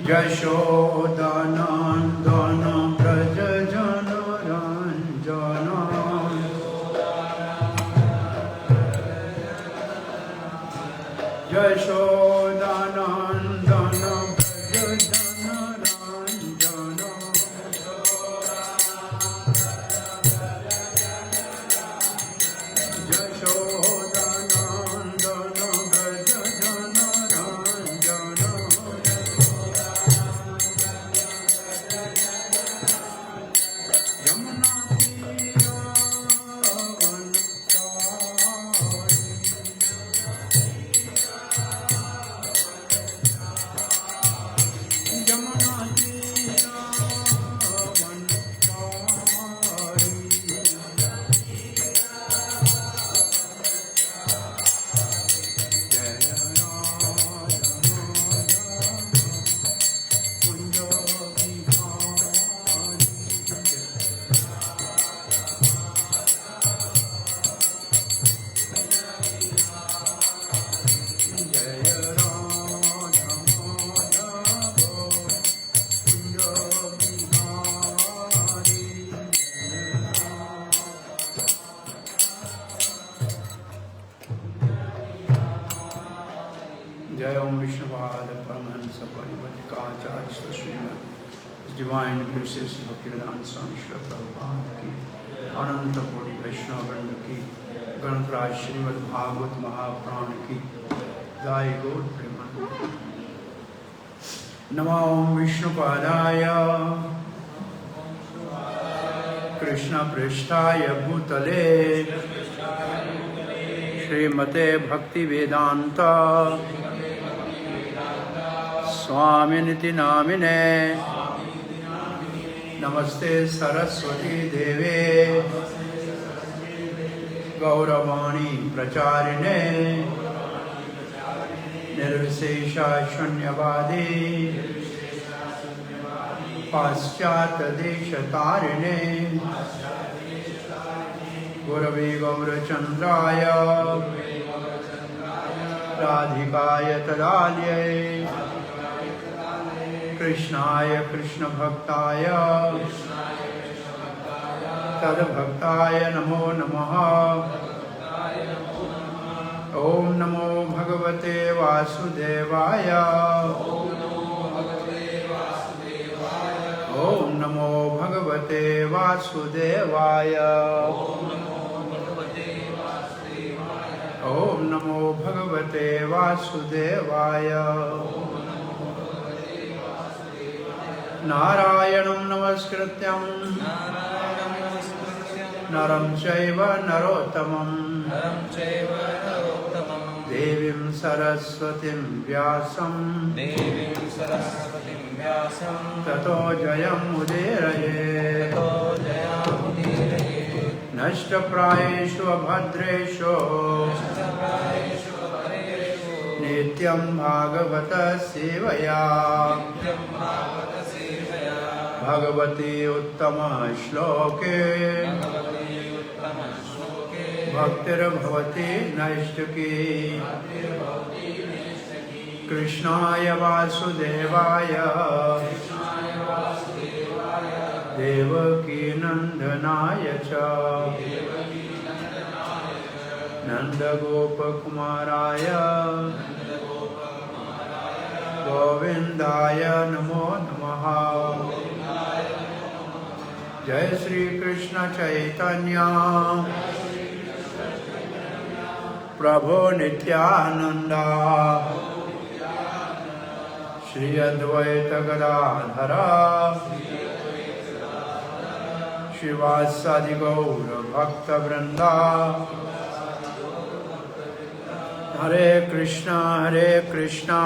यशोदानन्दन व्रज जनरञ्जन यशोदानन्दन व्रज जनरञ्जन यशोदानन्दन व्रज जनरञ्जन जय ओम Vishnupad Paramhans परिवृत्तिकाचार्य Shrimad divine princess Bhaktivedanta स्वामी श्री प्रभुपाद की अनंत कोटि वैष्णव वृंद की गणराज श्रीमद् भागवत महापुराण की गाय गौर प्रेमानंद। नमो ओम विष्णुपादाय कृष्ण पृष्ठाय भूतले श्रीमते भक्ति वेदांत स्वामिनिति नामिने नमस्ते सरस्वती देवे गौरवाणी प्रचारिणे निर्विशेषा शून्यवादी पाश्चात्य देश तारिणे गुरवे गौरचंद्राय राधिकाय तदालये कृष्णाय कृष्ण भक्ताय तद्भक्ताय नमो नमः। ओम नमो भगवते वासुदेवाय ओम नमो भगवते वासुदेवाय ओम नमो भगवते वासुदेवाय। नारायणं नमस्कृत्यं नरं चैव नरोत्तमं देवीं सरस्वतीं व्यासं ततो जयमुदीरयेत्। नष्टप्रायेषु अभद्रेषु नित्यं भागवत सेवया भगवती उत्तम श्लोके भक्तिर्भवती नैष्ठिकी। कृष्णाय वासुदेवाय देवकी नंदनाय च नंदगोपकुमाराय गोविंदाय नमो नमः। जय श्री कृष्ण चैतन्य प्रभु नित्यानंद श्री अद्वैत गदाधर शिवासादि गौर भक्त वृंदा। हरे कृष्णा कृष्णा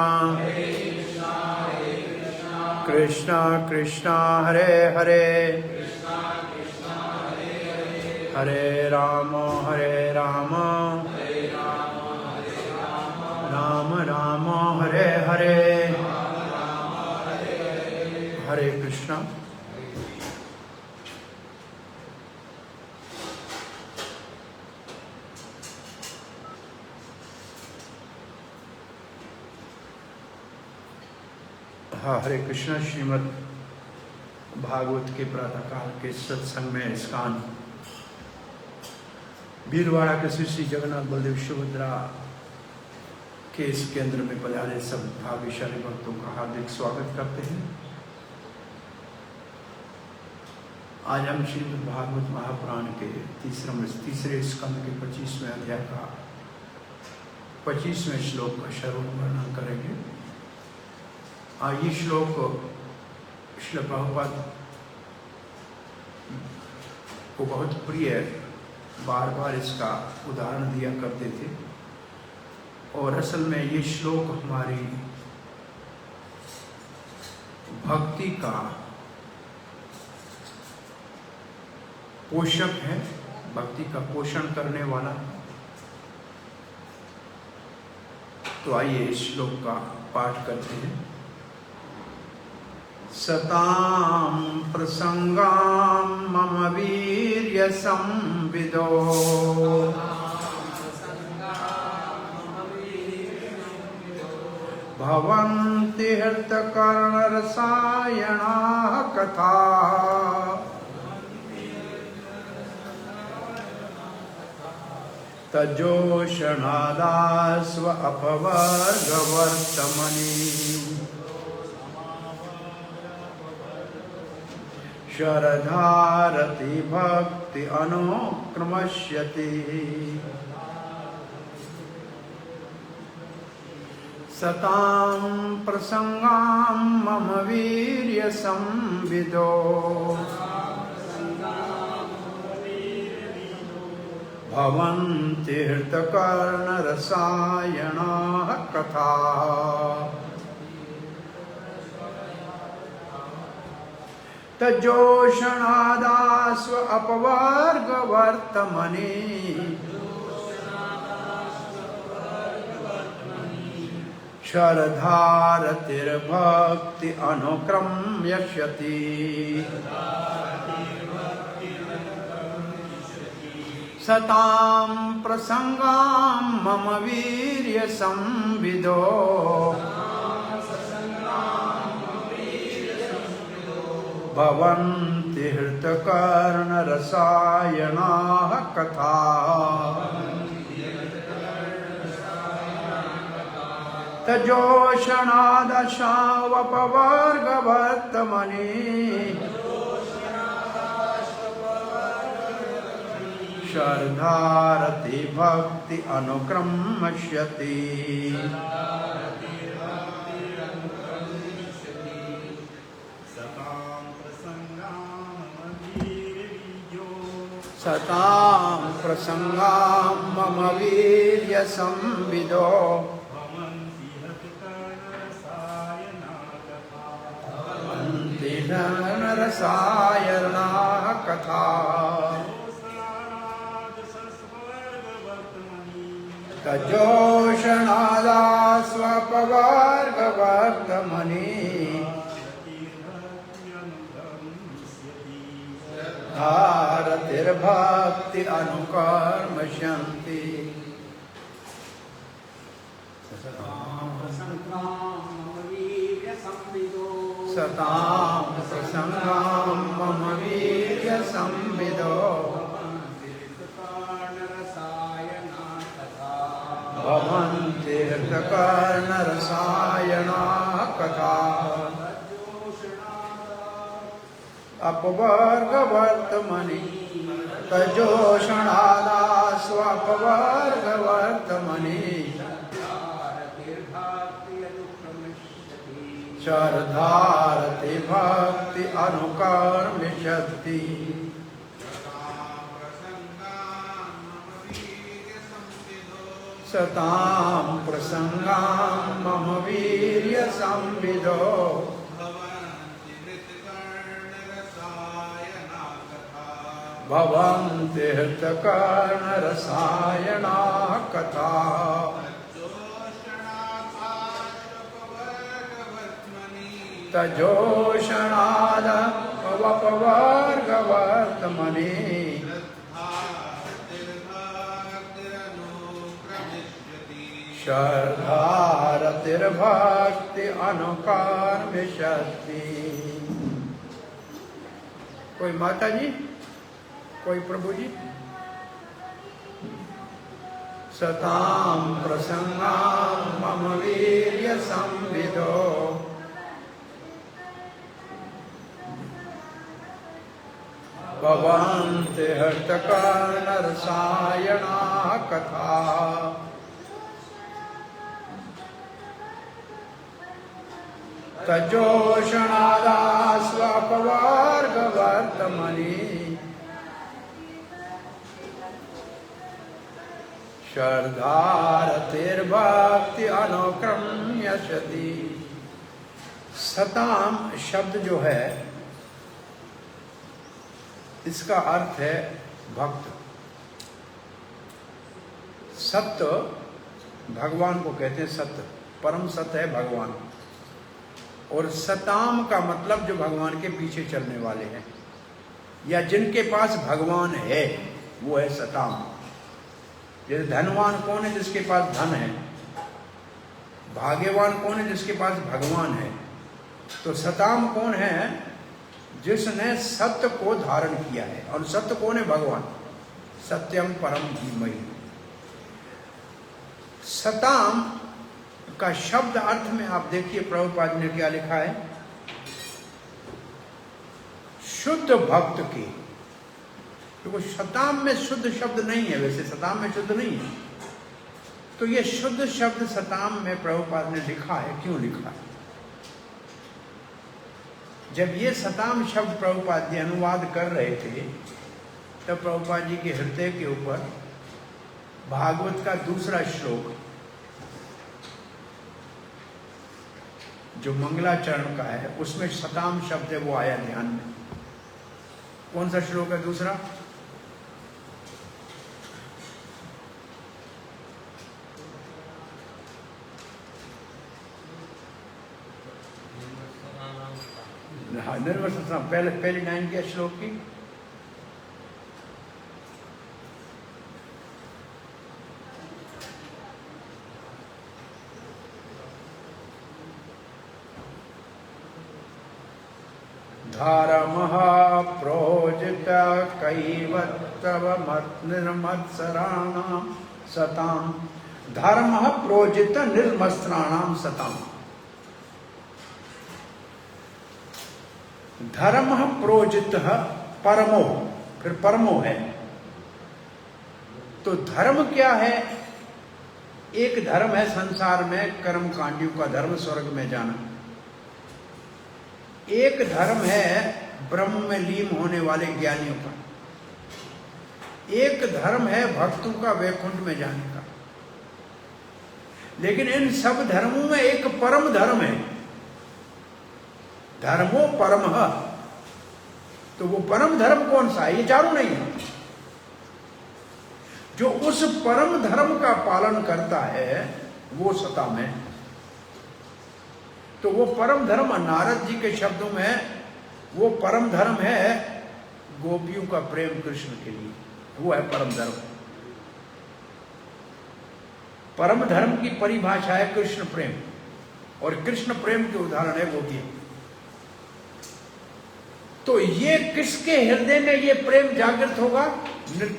कृष्णा हरे हरे हरे राम राम राम हरे हरे। हरे कृष्णा। हरे कृष्ण। श्रीमद् भागवत के प्रातःकाल के सत्संग में स्कान भीलवाड़ा के श्री जगन्नाथ बलदेव सुभद्रा के इस केंद्र में पधारे सब भाग्यशाली भक्तों का हार्दिक स्वागत करते हैं। आज हम श्रीमद् भागवत महापुराण के तीसरे स्कंद के 25वें अध्याय का 25वें श्लोक का सर्वों वर्णन करेंगे। ये श्लोक श्रील प्रभुपाद को बहुत प्रिय, बार बार इसका उदाहरण दिया करते थे और असल में ये श्लोक हमारी भक्ति का पोषक है, भक्ति का पोषण करने वाला। तो आइए इस श्लोक का पाठ करते हैं। सतां प्रसंगां मम वीर्य संविदो भवन्ति हृतकर्णरसायणाः कथा तजोषणादास्व अपवर्गवर्तमनि शरधारति भक्ति अनुक्रमश्यति सतां प्रसंगां मम वीर्य संविदो भवन्ति हृतकर्णरसायणाः कथा तजोषणादास्व अपवर्गवर्तमनि शरधारतिर्भक्ति अनुक्रम्यष्यति सतां प्रसंगां मम वीर्य संविदो भवन्ति हृतकर्णरसायणाः कथा तजोषणादशावपवर्गवर्तमनि शरधारति भक्ति अनुक्रम्यष्यति सतां प्रसंगां मम वीर्य संविदो भवन्ति नरसायणाः कथा तजोषणादास्वपवर्गवर्तमनि धारतिर्भक्ति अनुकर्मष्यन्ति सतां प्रसंगां मम वीर्य संविदो भवन्ति हृतकर्णरसायणाः कथा अपवर्गवर्तमनि तजोषणादास्वपवर्गवर्तमनि शरधारति भक्ति अनुकर्मष्यति सतां प्रसंगां मम वीर्य संविदो भवन्ति हृतकर्णरसायणाः कथा तजोषणादपवर्गवर्तमनि श्रद्धारतिर्भक्ति अनुकार्मिष्यति। कोई माता जी, कोई प्रभु जी। सतां प्रसन्नां मम वीर्य संविदो भवन्ति हर्तकर्णरसायना कथा। तजोषणादास्वपवर्गवर्तमनि श्रद्धारतिर्भक्ति अनुक्रम्यति। सताम शब्द जो है इसका अर्थ है भक्त। सत्य भगवान को कहते हैं, सत्य परम सत्य है भगवान। और सताम का मतलब जो भगवान के पीछे चलने वाले हैं या जिनके पास भगवान है वो है सताम। जैसे धनवान कौन है? जिसके पास धन है। भाग्यवान कौन है? जिसके पास भगवान है। तो सताम कौन है? जिसने सत्य को धारण किया है। और सत्य कौन है? भगवान। सत्यम परम धीमहि। सताम का शब्द अर्थ में आप देखिए प्रभुपाद ने क्या लिखा है। शुद्ध भक्त की। तो सताम में शुद्ध शब्द नहीं है, वैसे सताम में शुद्ध नहीं है। तो ये शुद्ध शब्द सताम में प्रभुपाद ने लिखा है। क्यों लिखा है? जब ये सताम शब्द प्रभुपाद जी अनुवाद कर रहे थे तब प्रभुपाद जी के हृदय के ऊपर भागवत का दूसरा श्लोक जो मंगलाचरण का है उसमें सताम शब्द है, वो आया ध्यान में। कौन सा श्लोक है दूसरा? निर्वसता पहली लाइन क्या श्लोक की? धारमः प्रोजित कैवत्तव निर्मत्सराणां सतां। धर्मः प्रोजित निर्मत्सराणां सतां। धर्म प्रोजित परमो, फिर परमो है। तो धर्म क्या है? एक धर्म है संसार में कर्म कांडियों का धर्म, स्वर्ग में जाना। एक धर्म है ब्रह्म में लीन होने वाले ज्ञानियों का। एक धर्म है भक्तों का वैकुंठ में जाने का। लेकिन इन सब धर्मों में एक परम धर्म है। धर्मो परमः। तो वो परम धर्म कौन सा है? ये चारों नहीं है। जो उस परम धर्म का पालन करता है वो सताम है। तो वो परम धर्म नारद जी के शब्दों में वो परम धर्म है गोपियों का प्रेम कृष्ण के लिए, वो है परम धर्म। परम धर्म की परिभाषा है कृष्ण प्रेम, और कृष्ण प्रेम के उदाहरण है गोपियां। तो ये किसके हृदय में ये प्रेम जागृत होगा?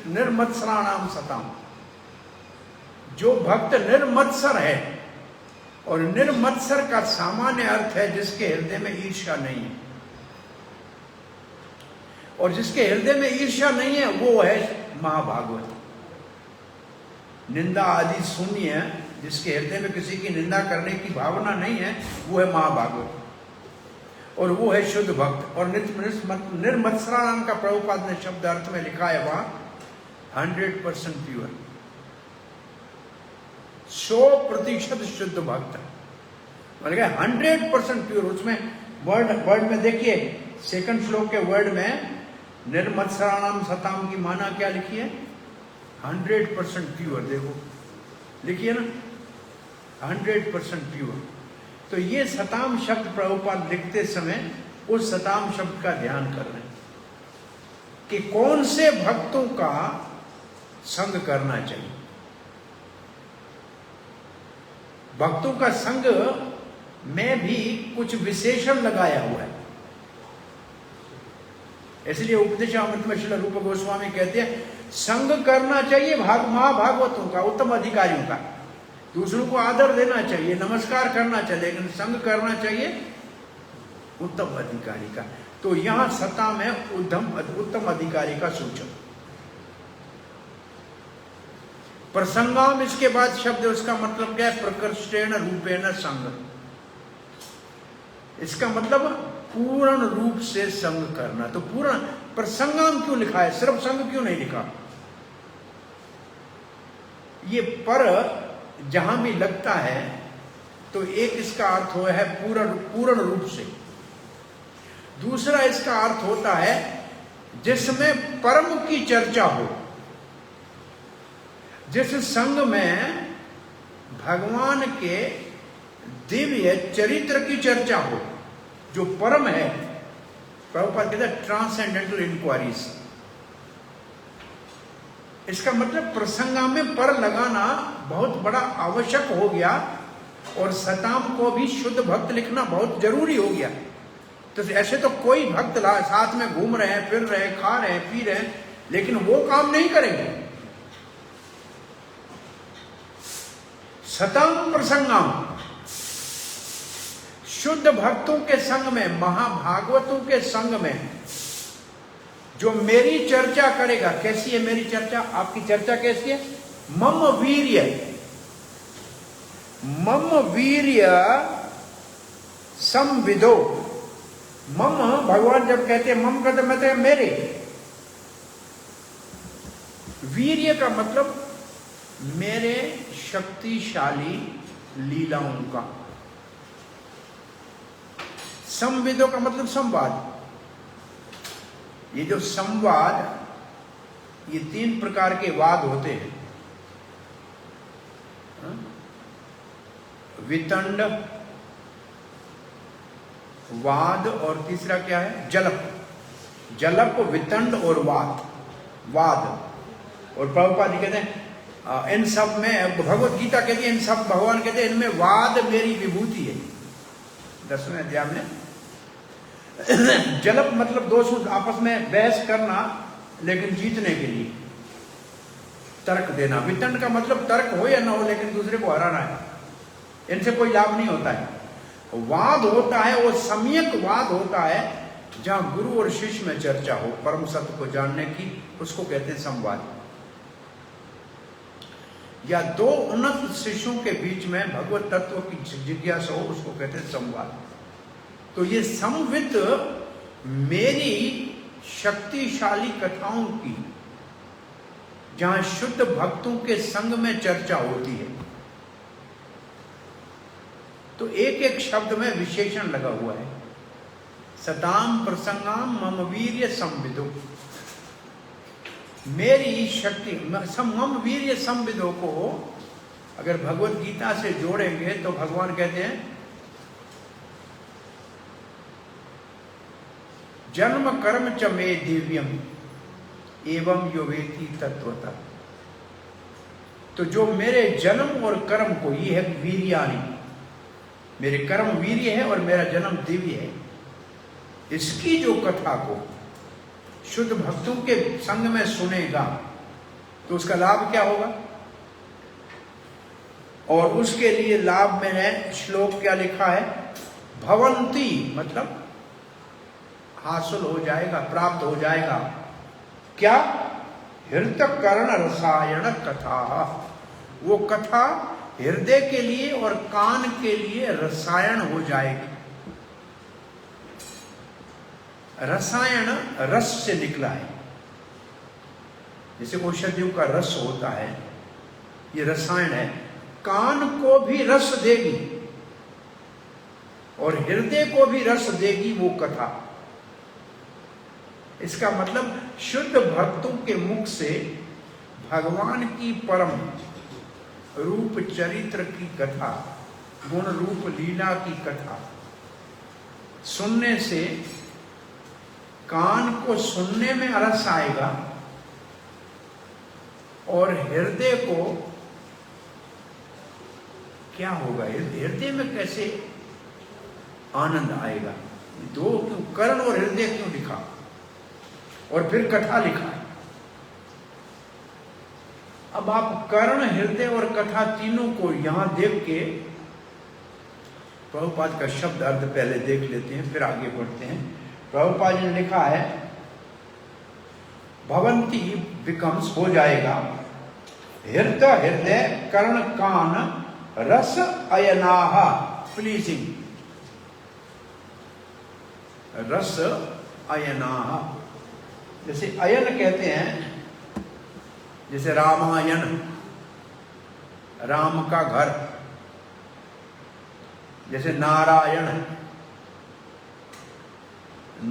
निर्मत्सराणाम सताम। जो भक्त निर्मत्सर है, और निर्मत्सर का सामान्य अर्थ है जिसके हृदय में ईर्ष्या नहीं है। और जिसके हृदय में ईर्ष्या नहीं है वो है महाभागवत। निंदा आदि शून्य, जिसके हृदय में किसी की निंदा करने की भावना नहीं है वो है महाभागवत, और वो है शुद्ध भक्त। और निर्मत्सरा नाम का प्रभुपाद ने शब्द अर्थ में लिखा है वहां 100% प्योर, 100% शुद्ध भक्त, मतलब 100% प्योर। उसमें वर्ड में देखिए सेकंड श्लोक के वर्ड में निर्मत्सराणाम सताम की माना क्या लिखी है? 100% प्योर। देखो लिखिए ना 100% प्योर। तो ये सताम शब्द प्रभुपाद लिखते समय उस सताम शब्द का ध्यान कर रहे हैं कि कौन से भक्तों का संग करना चाहिए। भक्तों का संग में भी कुछ विशेषण लगाया हुआ है। इसलिए उपदेशामृत में श्रील रूप गोस्वामी कहते हैं संग करना चाहिए महाभागवतों का, उत्तम अधिकारियों का, दूसरों को आदर देना चाहिए, नमस्कार करना चाहिए, लेकिन संग करना चाहिए उत्तम अधिकारी का। तो यहां सता में उत्तम अधिकारी का सूचक। प्रसंगाम, इसके बाद शब्द, उसका मतलब क्या है? प्रकृष्टेन रूपेण संग। इसका मतलब पूर्ण रूप से संग करना। तो पूर्ण प्रसंगाम क्यों लिखा है, सिर्फ संग क्यों नहीं लिखा? ये पर जहां भी लगता है तो एक इसका अर्थ हो है पूर्ण रूप से, दूसरा इसका अर्थ होता है जिसमें परम की चर्चा हो, जिस संग में भगवान के दिव्य चरित्र की चर्चा हो, जो परम है। प्रभुपाद कहते हैं ट्रांसेंडेंटल इंक्वायरीज। इसका मतलब प्रसंगा में पर लगाना बहुत बड़ा आवश्यक हो गया, और सताम को भी शुद्ध भक्त लिखना बहुत जरूरी हो गया। तो ऐसे तो कोई भक्त साथ में घूम रहे हैं, फिर रहे हैं, खा रहे हैं, पी रहे हैं, लेकिन वो काम नहीं करेंगे। सताम प्रसंगाम, शुद्ध भक्तों के संग में, महाभागवतों के संग में जो मेरी चर्चा करेगा। कैसी है मेरी चर्चा? आपकी चर्चा कैसी है? मम वीर्य, मम वीर्य संविदो। मम, भगवान जब कहते हैं मम कहते मतलब मेरे। वीर्य का मतलब मेरे शक्तिशाली लीलाओं का। संविदों का मतलब संवाद। ये जो संवाद, ये 3 प्रकार के वाद होते हैं। वितंड, वाद, और तीसरा क्या है? जलप। जलप, वितंड और वाद। और प्रभुपाद जी कहते हैं इन सब में, भगवत गीता कहती है इन सब, भगवान कहते हैं इनमें वाद मेरी विभूति है। 10वें अध्याय में जलप मतलब दोषों आपस में बहस करना, लेकिन जीतने के लिए तर्क देना। वितंड का मतलब तर्क हो या ना हो, लेकिन दूसरे को हराना है, इनसे कोई लाभ नहीं होता है। वाद होता है, वो सम्यक वाद होता है, जहां गुरु और शिष्य में चर्चा हो परम सत्य को जानने की, उसको कहते हैं संवाद। या 2 उन्नत शिष्यों के बीच में भगवत तत्व की जिज्ञासा हो, उसको कहते हैं संवाद। तो ये संवित मेरी शक्तिशाली कथाओं की, जहां शुद्ध भक्तों के संग में चर्चा होती है। तो एक एक शब्द में विशेषण लगा हुआ है। सताम प्रसंगाम मम वीर्य संविदो, मेरी शक्ति। मम वीर्य संविदो को अगर भगवत गीता से जोड़ेंगे तो भगवान कहते हैं जन्म कर्म च मे दिव्यम एवं यो वेति तत्वतः। तो जो मेरे जन्म और कर्म को, ये है वीर्यानि, मेरे कर्म वीर्य है और मेरा जन्म दिव्य है, इसकी जो कथा को शुद्ध भक्तों के संग में सुनेगा तो उसका लाभ क्या होगा? और उसके लिए लाभ में है, श्लोक क्या लिखा है? भवंती मतलब हासिल हो जाएगा, प्राप्त हो जाएगा। क्या? हृतकर्ण रसायन कथा। वो कथा हृदय के लिए और कान के लिए रसायन हो जाएगी। रसायन रस से निकला है, जैसे औषधियों का रस होता है, ये रसायन है। कान को भी रस देगी और हृदय को भी रस देगी वो कथा। इसका मतलब शुद्ध भक्तों के मुख से भगवान की परम रूप चरित्र की कथा, गुण रूप लीला की कथा सुनने से कान को सुनने में रस आएगा और हृदय को क्या होगा, हृदय में कैसे आनंद आएगा? दो क्यों, कर्ण और हृदय क्यों लिखा और फिर कथा लिखा है? अब आप कर्ण, हृदय और कथा तीनों को यहां देख के प्रभुपाद का शब्द अर्थ पहले देख लेते हैं, फिर आगे बढ़ते हैं। प्रभुपाद ने लिखा है भवंती बिकम्स हो जाएगा, हृदय कर्ण कान रस अयनाह प्लीजिंग, रस अयनाह। जैसे अयन कहते हैं, जैसे रामायण, राम का घर, जैसे नारायण,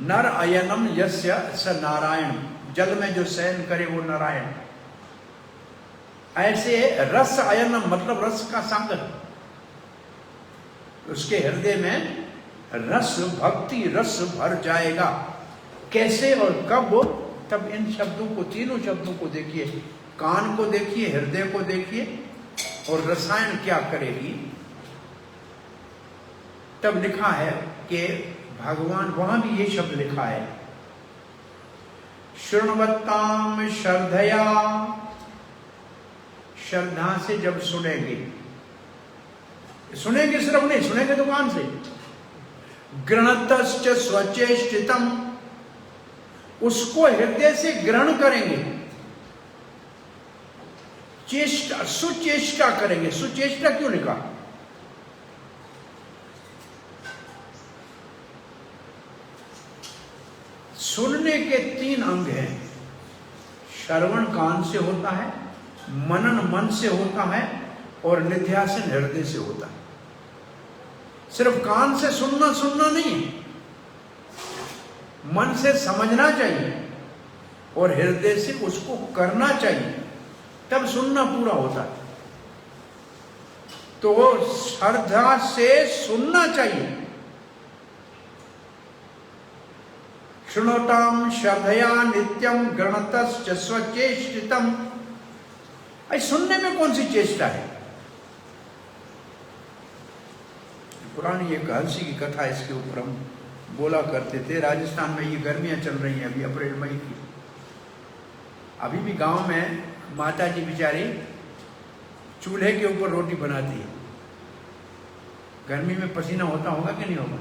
नर अयनम यस्य स नारायण, जल में जो शयन करे वो नारायण। ऐसे रस अयनम मतलब रस का सागर, उसके हृदय में रस, भक्ति रस भर जाएगा। कैसे और कब? तब इन शब्दों को, तीनों शब्दों को देखिए, कान को देखिए, हृदय को देखिए और रसायन क्या करेगी। तब लिखा है कि भगवान, वहां भी ये शब्द लिखा है, शृण्वताम श्रद्धया, श्रद्धा से जब सुनेंगे, सुनेंगे सिर्फ नहीं, सुनेंगे तो कान से, गृणतश्च स्वचेष्टितम, उसको हृदय से ग्रहण करेंगे, चेष्टा, सुचेष्टा करेंगे। सुचेष्टा क्यों लिखा? सुनने के तीन अंग हैं, श्रवण कान से होता है, मनन मन से होता है और निध्यासन हृदय से होता है। सिर्फ कान से सुनना सुनना नहीं है, मन से समझना चाहिए और हृदय से उसको करना चाहिए, तब सुनना पूरा होता है। तो श्रद्धा से सुनना चाहिए। शृणोताम श्रद्धया नित्यम गृणतश्च स्वचेष्टितम। सुनने में कौन सी चेष्टा है? पुरानी एक हंसी की कथा इसके ऊपर हम बोला करते थे। राजस्थान में ये गर्मियां चल रही हैं अभी, अप्रैल मई की। अभी भी गांव में माता जी बेचारी चूल्हे के ऊपर रोटी बनाती है। गर्मी में पसीना होता होगा कि नहीं होगा?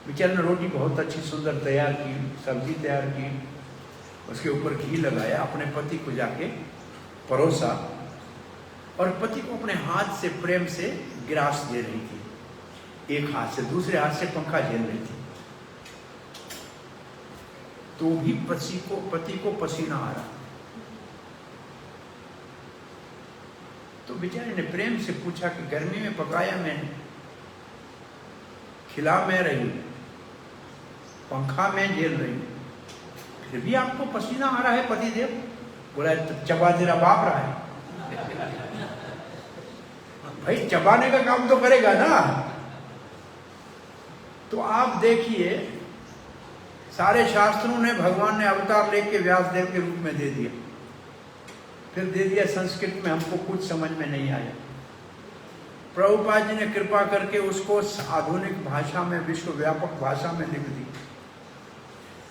बेचारे ने रोटी बहुत अच्छी सुंदर तैयार की, सब्जी तैयार की, उसके ऊपर घी लगाया, अपने पति को जाके परोसा और पति को अपने हाथ से प्रेम से गिरास दे रही थी, एक हाथ से, दूसरे हाथ से पंखा झेल रही थी। तो भी पति को पसीना आ रहा। तो बेचारे ने प्रेम से पूछा कि गर्मी में पकाया मैंने, खिला मैं रही, पंखा में झेल रही, फिर भी आपको पसीना आ रहा है पति देव? बोला चबा तेरा बाप रहा है। भाई चबाने का काम तो करेगा ना। तो आप देखिए, सारे शास्त्रों ने, भगवान ने अवतार लेके व्यासदेव के रूप में दे दिया, फिर दे दिया संस्कृत में, हमको कुछ समझ में नहीं आया। प्रभुपाद जी ने कृपा करके उसको आधुनिक भाषा में, विश्वव्यापक भाषा में लिख दी।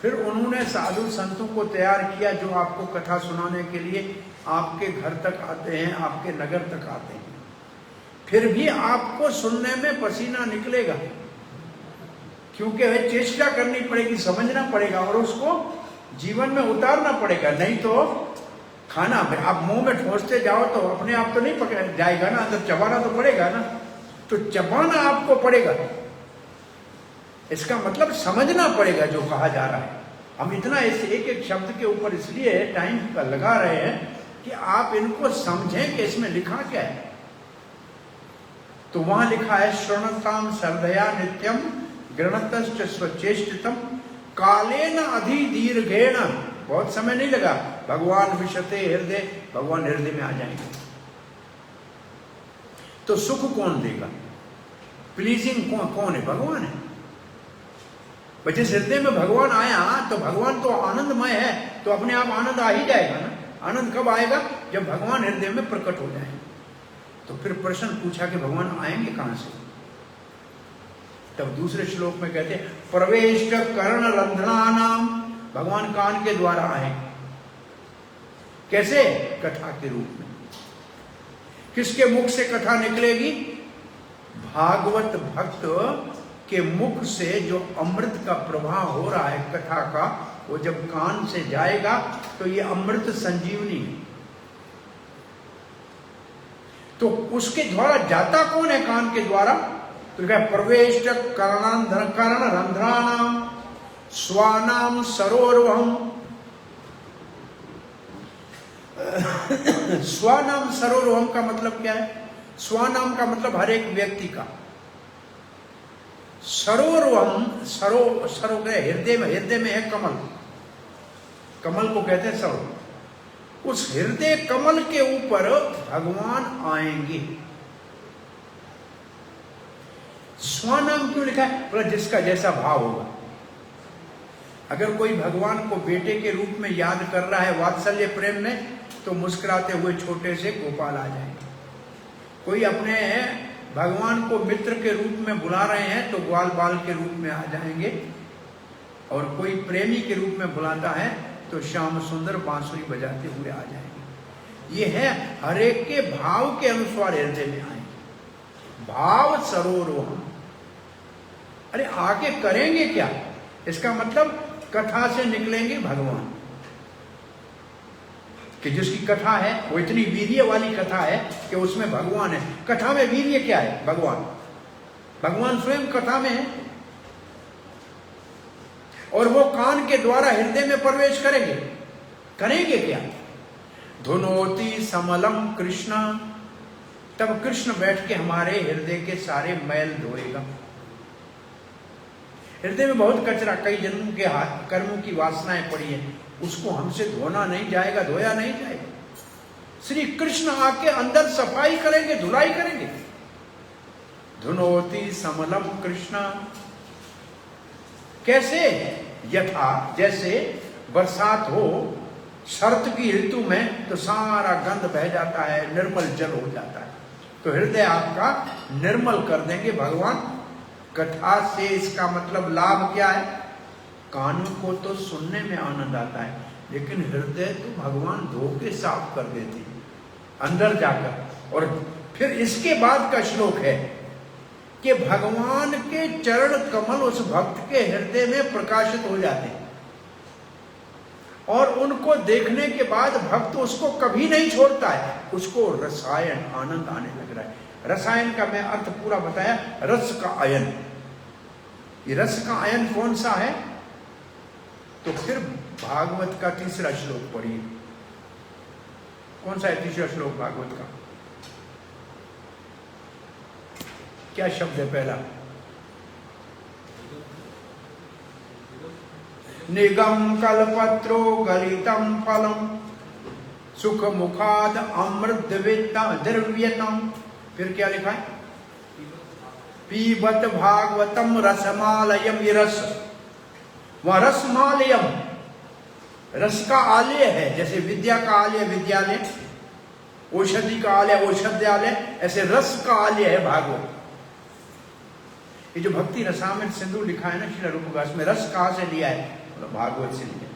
फिर उन्होंने साधु संतों को तैयार किया जो आपको कथा सुनाने के लिए आपके घर तक आते हैं, आपके नगर तक आते हैं। फिर भी आपको सुनने में पसीना निकलेगा, क्योंकि वह चेष्टा करनी पड़ेगी, समझना पड़ेगा और उसको जीवन में उतारना पड़ेगा। नहीं तो खाना आप मुंह में ठोसते जाओ तो अपने आप तो नहीं पकड़ जाएगा ना, अंदर चबाना तो पड़ेगा ना। तो चबाना आपको पड़ेगा, इसका मतलब समझना पड़ेगा जो कहा जा रहा है। हम इतना इस एक एक शब्द के ऊपर इसलिए टाइम लगा रहे हैं कि आप इनको समझें कि इसमें लिखा क्या है। तो वहां लिखा है श्रवणताम श्रद्धया नित्यम गृणतश्च स्वचेष्टितम कालेन अधिदीर्घेण। बहुत समय नहीं लगा, भगवान विशते हृदय, भगवान हृदय में आ जाएंगे। तो सुख कौन देगा? प्लीजिंग कौन है? भगवान है। जिस हृदय में भगवान आया तो भगवान तो आनंदमय है, तो अपने आप आनंद आ ही जाएगा ना। आनंद कब आएगा? जब भगवान हृदय में प्रकट हो जाए। तो फिर प्रश्न पूछा कि भगवान आएंगे कहां से? तब दूसरे श्लोक में कहते हैं प्रवेश कर्ण रंध्रानाम, भगवान कान के द्वारा आए। कैसे? कथा के रूप में। किसके मुख से कथा निकलेगी? भागवत भक्त के मुख से जो अमृत का प्रवाह हो रहा है कथा का, वो जब कान से जाएगा तो ये अमृत संजीवनी है। तो उसके द्वारा जाता कौन है कान के द्वारा? तो क्या? प्रवेश कर्ण रंध्रानाम स्वानाम सरोरवहम। स्वानाम सरोरवहम का मतलब क्या है? स्वानाम का मतलब हर एक व्यक्ति का। सरोरवहम, सरो हृदय में है कमल, कमल को कहते हैं सरो। उस हृदय कमल के ऊपर भगवान आएंगे। स्वानाम क्यों लिखा है? बोला जिसका जैसा भाव होगा। अगर कोई भगवान को बेटे के रूप में याद कर रहा है वात्सल्य प्रेम में, तो मुस्कुराते हुए छोटे से गोपाल आ जाएंगे। कोई अपने भगवान को मित्र के रूप में बुला रहे हैं तो ग्वाल बाल के रूप में आ जाएंगे। और कोई प्रेमी के रूप में बुलाता है तो श्याम सुंदर बांसुरी बजाते हुए आ जाएंगे। ये है हर एक के भाव के अनुसार हृदय में आएंगे। भाव सरोरोहम। अरे आगे करेंगे क्या? इसका मतलब कथा से निकलेंगे भगवान। कि जिसकी कथा है वो इतनी वीर्य वाली कथा है कि उसमें भगवान है। कथा में वीर्य क्या है? भगवान। भगवान स्वयं कथा में है। और वो कान के द्वारा हृदय में प्रवेश करेंगे। करेंगे क्या? धुनोति समलम कृष्ण। तब कृष्ण बैठ के हमारे हृदय के सारे मैल धोएगा। हृदय में बहुत कचरा, कई जन्मों के कर्मों की वासनाएं पड़ी है, उसको हमसे धोना नहीं जाएगा, धोया नहीं जाएगा। श्री कृष्ण आके अंदर सफाई करेंगे, धुलाई करेंगे। धुनोति समलम कृष्ण। कैसे? यथा, जैसे बरसात हो शरत की ऋतु में तो सारा गंध बह जाता है, निर्मल जल हो जाता है। तो हृदय आपका निर्मल कर देंगे भगवान कथा से। इसका मतलब लाभ क्या है? कानों को तो सुनने में आनंद आता है, लेकिन हृदय तो भगवान धो के साफ कर देते हैं अंदर जाकर। और फिर इसके बाद का श्लोक है कि भगवान के चरण कमल उस भक्त के हृदय में प्रकाशित हो जाते हैं। और उनको देखने के बाद भक्त उसको कभी नहीं छोड़ता है। उसको रसायन, आनंद आने लग रहा है। रसायन का मैं अर्थ पूरा बताया, रस का आयन। ये रस का आयन कौन सा है? तो फिर भागवत का तीसरा श्लोक पढ़िए। कौन सा है तीसरा श्लोक भागवत का? क्या शब्द है पहला? निगम कल्पत्रो गलितम फलम सुख मुखाद अमृत द्रव्यतम। फिर क्या लिखा है? पीबत भागवतम रसमालयम। ये रस, वह रसमालयम, रस का आलय है। जैसे विद्या का आलय विद्यालय, औषधि का आलय औषध्यालय, ऐसे रस का आलय है भागवत। ये जो भक्ति रसामृत सिंधु लिखा है ना श्री रूपदास में, रस कहां से लिया है? भागवत से लिया।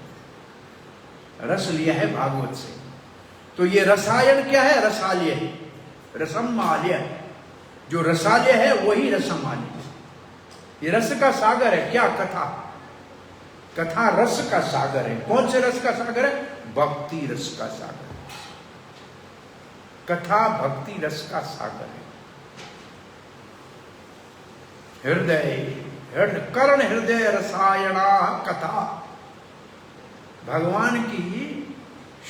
रस लिया है भागवत से। तो ये रसायन क्या है? रसालय है, रसमालय। जो रसालय है वही रसमालय। ये रस का सागर है। क्या? कथा। कथा रस का सागर है। कौन से रस का सागर है? भक्ति रस का सागर। कथा भक्ति रस का सागर है। हृदय कर्ण हृदय रसायना कथा। भगवान की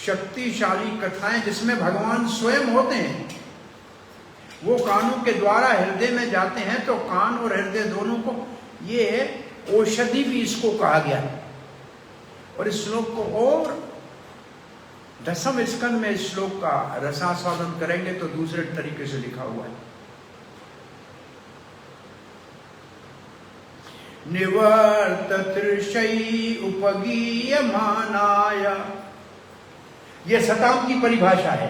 शक्तिशाली कथाएं जिसमें भगवान स्वयं होते हैं, वो कानों के द्वारा हृदय में जाते हैं। तो कान और हृदय दोनों को, ये औषधि भी इसको कहा गया है। और इस श्लोक को और 10वें स्कंद में इस श्लोक का रसास्वादन करेंगे तो दूसरे तरीके से लिखा हुआ है। निवर्ततृषै उपगीयमानाय। ये सताम की परिभाषा है।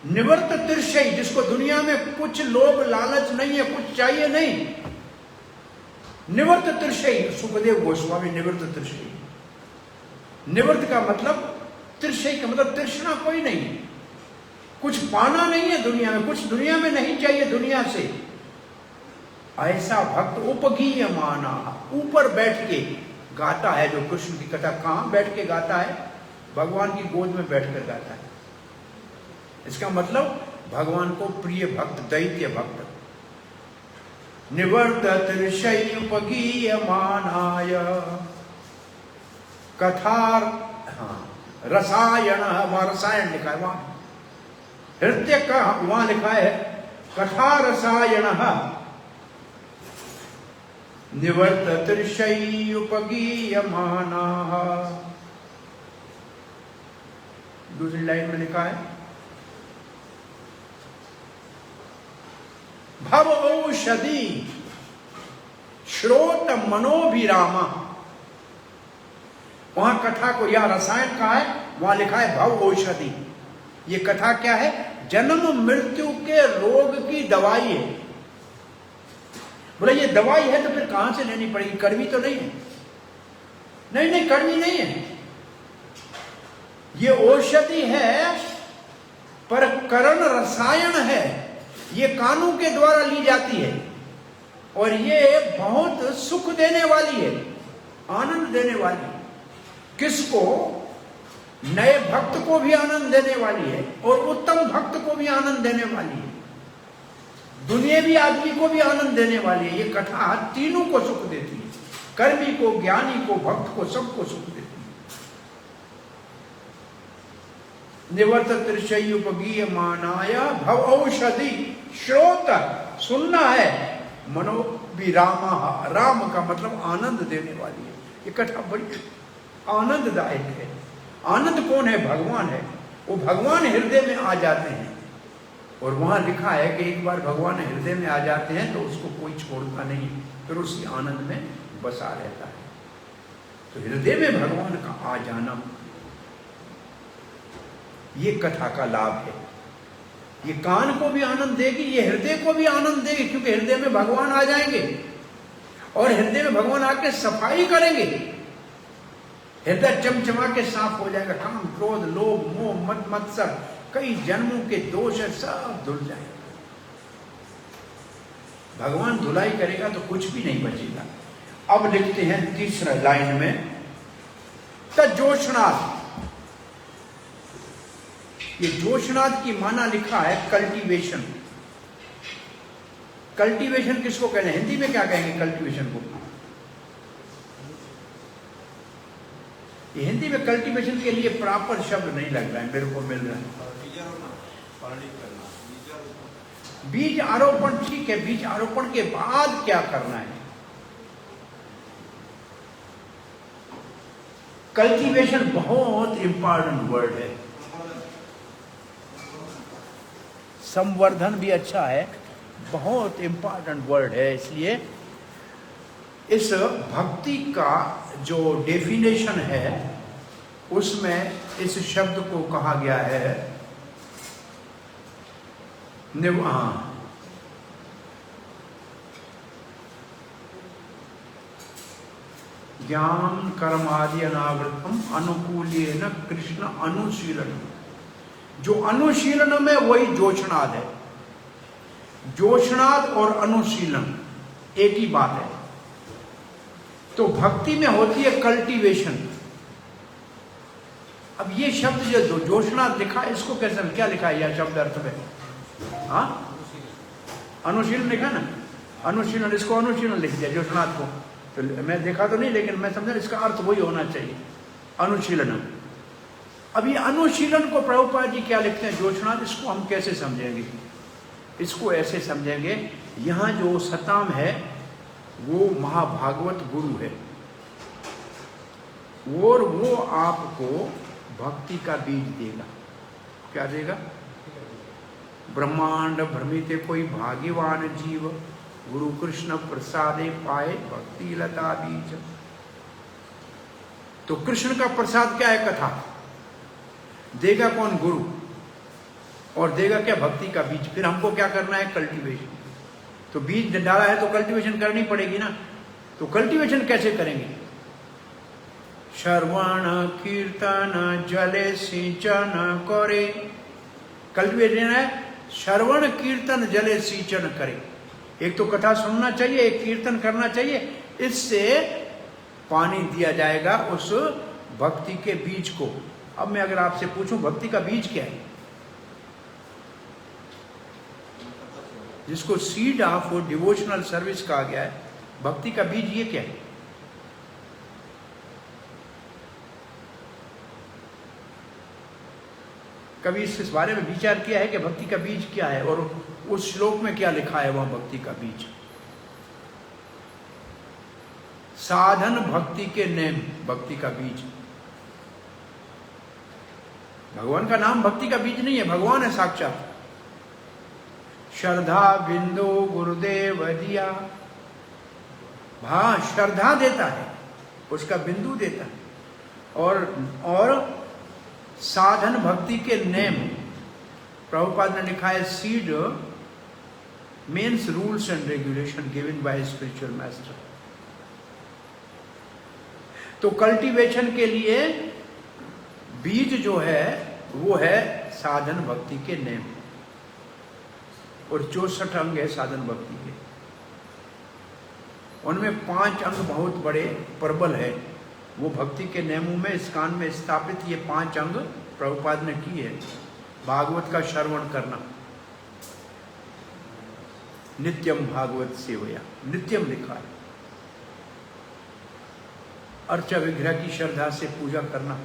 निवर्त तिरछई, जिसको दुनिया में कुछ लोभ लालच नहीं है, कुछ चाहिए नहीं, निवर्त तिरछई। सुखदेव गोस्वामी निवर्त तिरछई, निवर्त का मतलब तिरछई का मतलब तृष्णा कोई नहीं है, कुछ पाना नहीं है दुनिया में, कुछ दुनिया में नहीं चाहिए दुनिया से। ऐसा भक्त उपगीय माना, ऊपर बैठ के गाता है जो कृष्ण की कथा। कहां बैठ के गाता है? भगवान की गोद में बैठकर गाता है। इसका मतलब भगवान को प्रिय भक्त, दैत्य भक्त। निवर्त तिरछई उपगीय मानाय कथा, रसायन, वहां रसायन लिखा है, वहां नृत्य का वहां लिखा है कथा रसायन। निवर्त तिरछई उपगीयमाना, दूसरी लाइन में लिखा है भव औषधि श्रोत मनोभिरामा। वहां कथा को, या रसायन कहा है, वहां लिखा है भव औषधि। ये कथा क्या है? जन्म मृत्यु के रोग की दवाई है। बोला ये दवाई है तो फिर कहां से लेनी पड़ेगी? कड़वी तो नहीं है? नहीं नहीं, कड़वी नहीं है, ये औषधि है, पर करण रसायन है। ये कानों के द्वारा ली जाती है और ये बहुत सुख देने वाली है, आनंद देने वाली है। किसको? नए भक्त को भी आनंद देने वाली है और उत्तम भक्त को भी आनंद देने वाली है, दुनियावी आदमी को भी आनंद देने वाली है। ये कथा तीनों को सुख देती है, कर्मी को, ज्ञानी को, भक्त को, सबको सुख देती है। निवर्त तिरछई उपगीयमानाय भव औषधि श्रोत, सुनना है, मनोभिरामा, राम का मतलब आनंद देने वाली है। ये कथा बड़ी आनंददायक है। आनंद कौन है? भगवान है। वो भगवान हृदय में आ जाते हैं और वहां लिखा है कि एक बार भगवान हृदय में आ जाते हैं तो उसको कोई छोड़ता नहीं, फिर उसी आनंद में बसा रहता है। तो हृदय में भगवान का आ जाना, ये कथा का लाभ है। ये कान को भी आनंद देगी, ये हृदय को भी आनंद देगी, क्योंकि हृदय में भगवान आ जाएंगे और हृदय में भगवान आके सफाई करेंगे। हृदय चमचमा के साफ हो जाएगा। काम, क्रोध, लोभ, मोह, मद मत्सर, कई जन्मों के दोष है, सब धुल जाएगा। भगवान धुलाई करेगा तो कुछ भी नहीं बचेगा। अब लिखते हैं तीसरा लाइन में, तजोषणात्। ये जोशनाथ की माना लिखा है कल्टीवेशन। कल्टीवेशन किसको कहते हैं? हिंदी में क्या कहेंगे कल्टीवेशन को? ये हिंदी में कल्टीवेशन के लिए प्रॉपर शब्द नहीं लग रहा है, मेरे को मिल रहा है। बीज आरोपण, ठीक है, बीज आरोपण के बाद क्या करना है? कल्टीवेशन बहुत इंपॉर्टेंट वर्ड है। संवर्धन भी अच्छा है, बहुत इंपॉर्टेंट वर्ड है। इसलिए इस भक्ति का जो डेफिनेशन है उसमें इस शब्द को कहा गया है ज्ञान कर्मादि अनावृतम अनुकूलेन कृष्ण अनुशीलन। जो अनुशीलन में वही जोशनाद है। जोशनाद और अनुशीलन एक ही बात है। तो भक्ति में होती है कल्टीवेशन। अब ये शब्द जो जोशनाद लिखा है, इसको कैसे, क्या लिखा है यह शब्द अर्थ में? हाँ, अनुशीलन लिखा ना, अनुशीलन, इसको अनुशीलन लिख दिया जोशनाद को। तो मैं देखा तो नहीं, लेकिन मैं समझा इसका अर्थ वही होना चाहिए, अनुशीलन। अब ये अनुशीलन को प्रभुपाद जी क्या लिखते हैं जोशनाद, इसको हम कैसे समझेंगे? इसको ऐसे समझेंगे, यहाँ जो सताम है वो महाभागवत गुरु है और वो आपको भक्ति का बीज देगा। क्या देगा? ब्रह्मांड भ्रमिते कोई भाग्यवान जीव, गुरु कृष्ण प्रसादे पाए भक्ति लता बीज। तो कृष्ण का प्रसाद क्या है? कथा। देगा कौन? गुरु। और देगा क्या? भक्ति का बीज। फिर हमको क्या करना है? कल्टीवेशन। तो बीज डाला है तो कल्टीवेशन करनी पड़ेगी ना। तो कल्टीवेशन कैसे करेंगे? श्रवण कीर्तन जले सिंचन करे। कल्टीवेशन है श्रवण कीर्तन जले सिंचन करे। एक तो कथा सुनना चाहिए, एक कीर्तन करना चाहिए, इससे पानी दिया जाएगा उस भक्ति के बीज को। अब मैं अगर आपसे पूछूं भक्ति का बीज क्या है, जिसको सीड ऑफ डिवोशनल सर्विस कहा गया है, भक्ति का बीज ये क्या है? कभी इस बारे में विचार किया है कि भक्ति का बीज क्या है और उस श्लोक में क्या लिखा है वहां भक्ति का बीज? साधन भक्ति के नेम, भक्ति का बीज। भगवान का नाम भक्ति का बीज नहीं है, भगवान है साक्षात। श्रद्धा बिंदु गुरुदेव दिया। हाँ, श्रद्धा देता है, उसका बिंदु देता है। और साधन भक्ति के नेम, प्रभुपाद ने लिखा है seed means rules and regulation given by spiritual master. तो कल्टीवेशन के लिए बीज जो है वो है साधन भक्ति के नेम। और 64 अंग है साधन भक्ति के। उनमें 5 अंग बहुत बड़े प्रबल है। वो भक्ति के नियमों में स्कान में स्थापित ये 5 अंग प्रभुपाद ने किए हैं। भागवत का श्रवण करना, नित्यम भागवत सेवया, नित्यम लिखा है। अर्चा विग्रह की श्रद्धा से पूजा करना,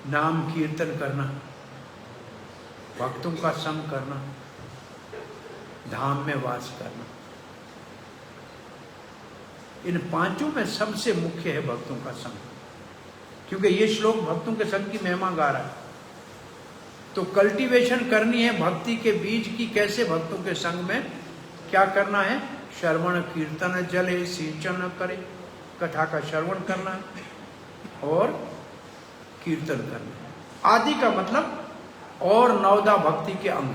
नाम कीर्तन करना, भक्तों का संग करना, धाम में वास करना। इन 5 में सबसे मुख्य है भक्तों का संग, क्योंकि ये श्लोक भक्तों के संग की महिमा गा रहा है। तो कल्टीवेशन करनी है भक्ति के बीज की। कैसे? भक्तों के संग में क्या करना है? श्रवण कीर्तन जले सिंचन करे, कथा का श्रवण करना है और कीर्तन करना। आदि का मतलब और 9 भक्ति के अंग।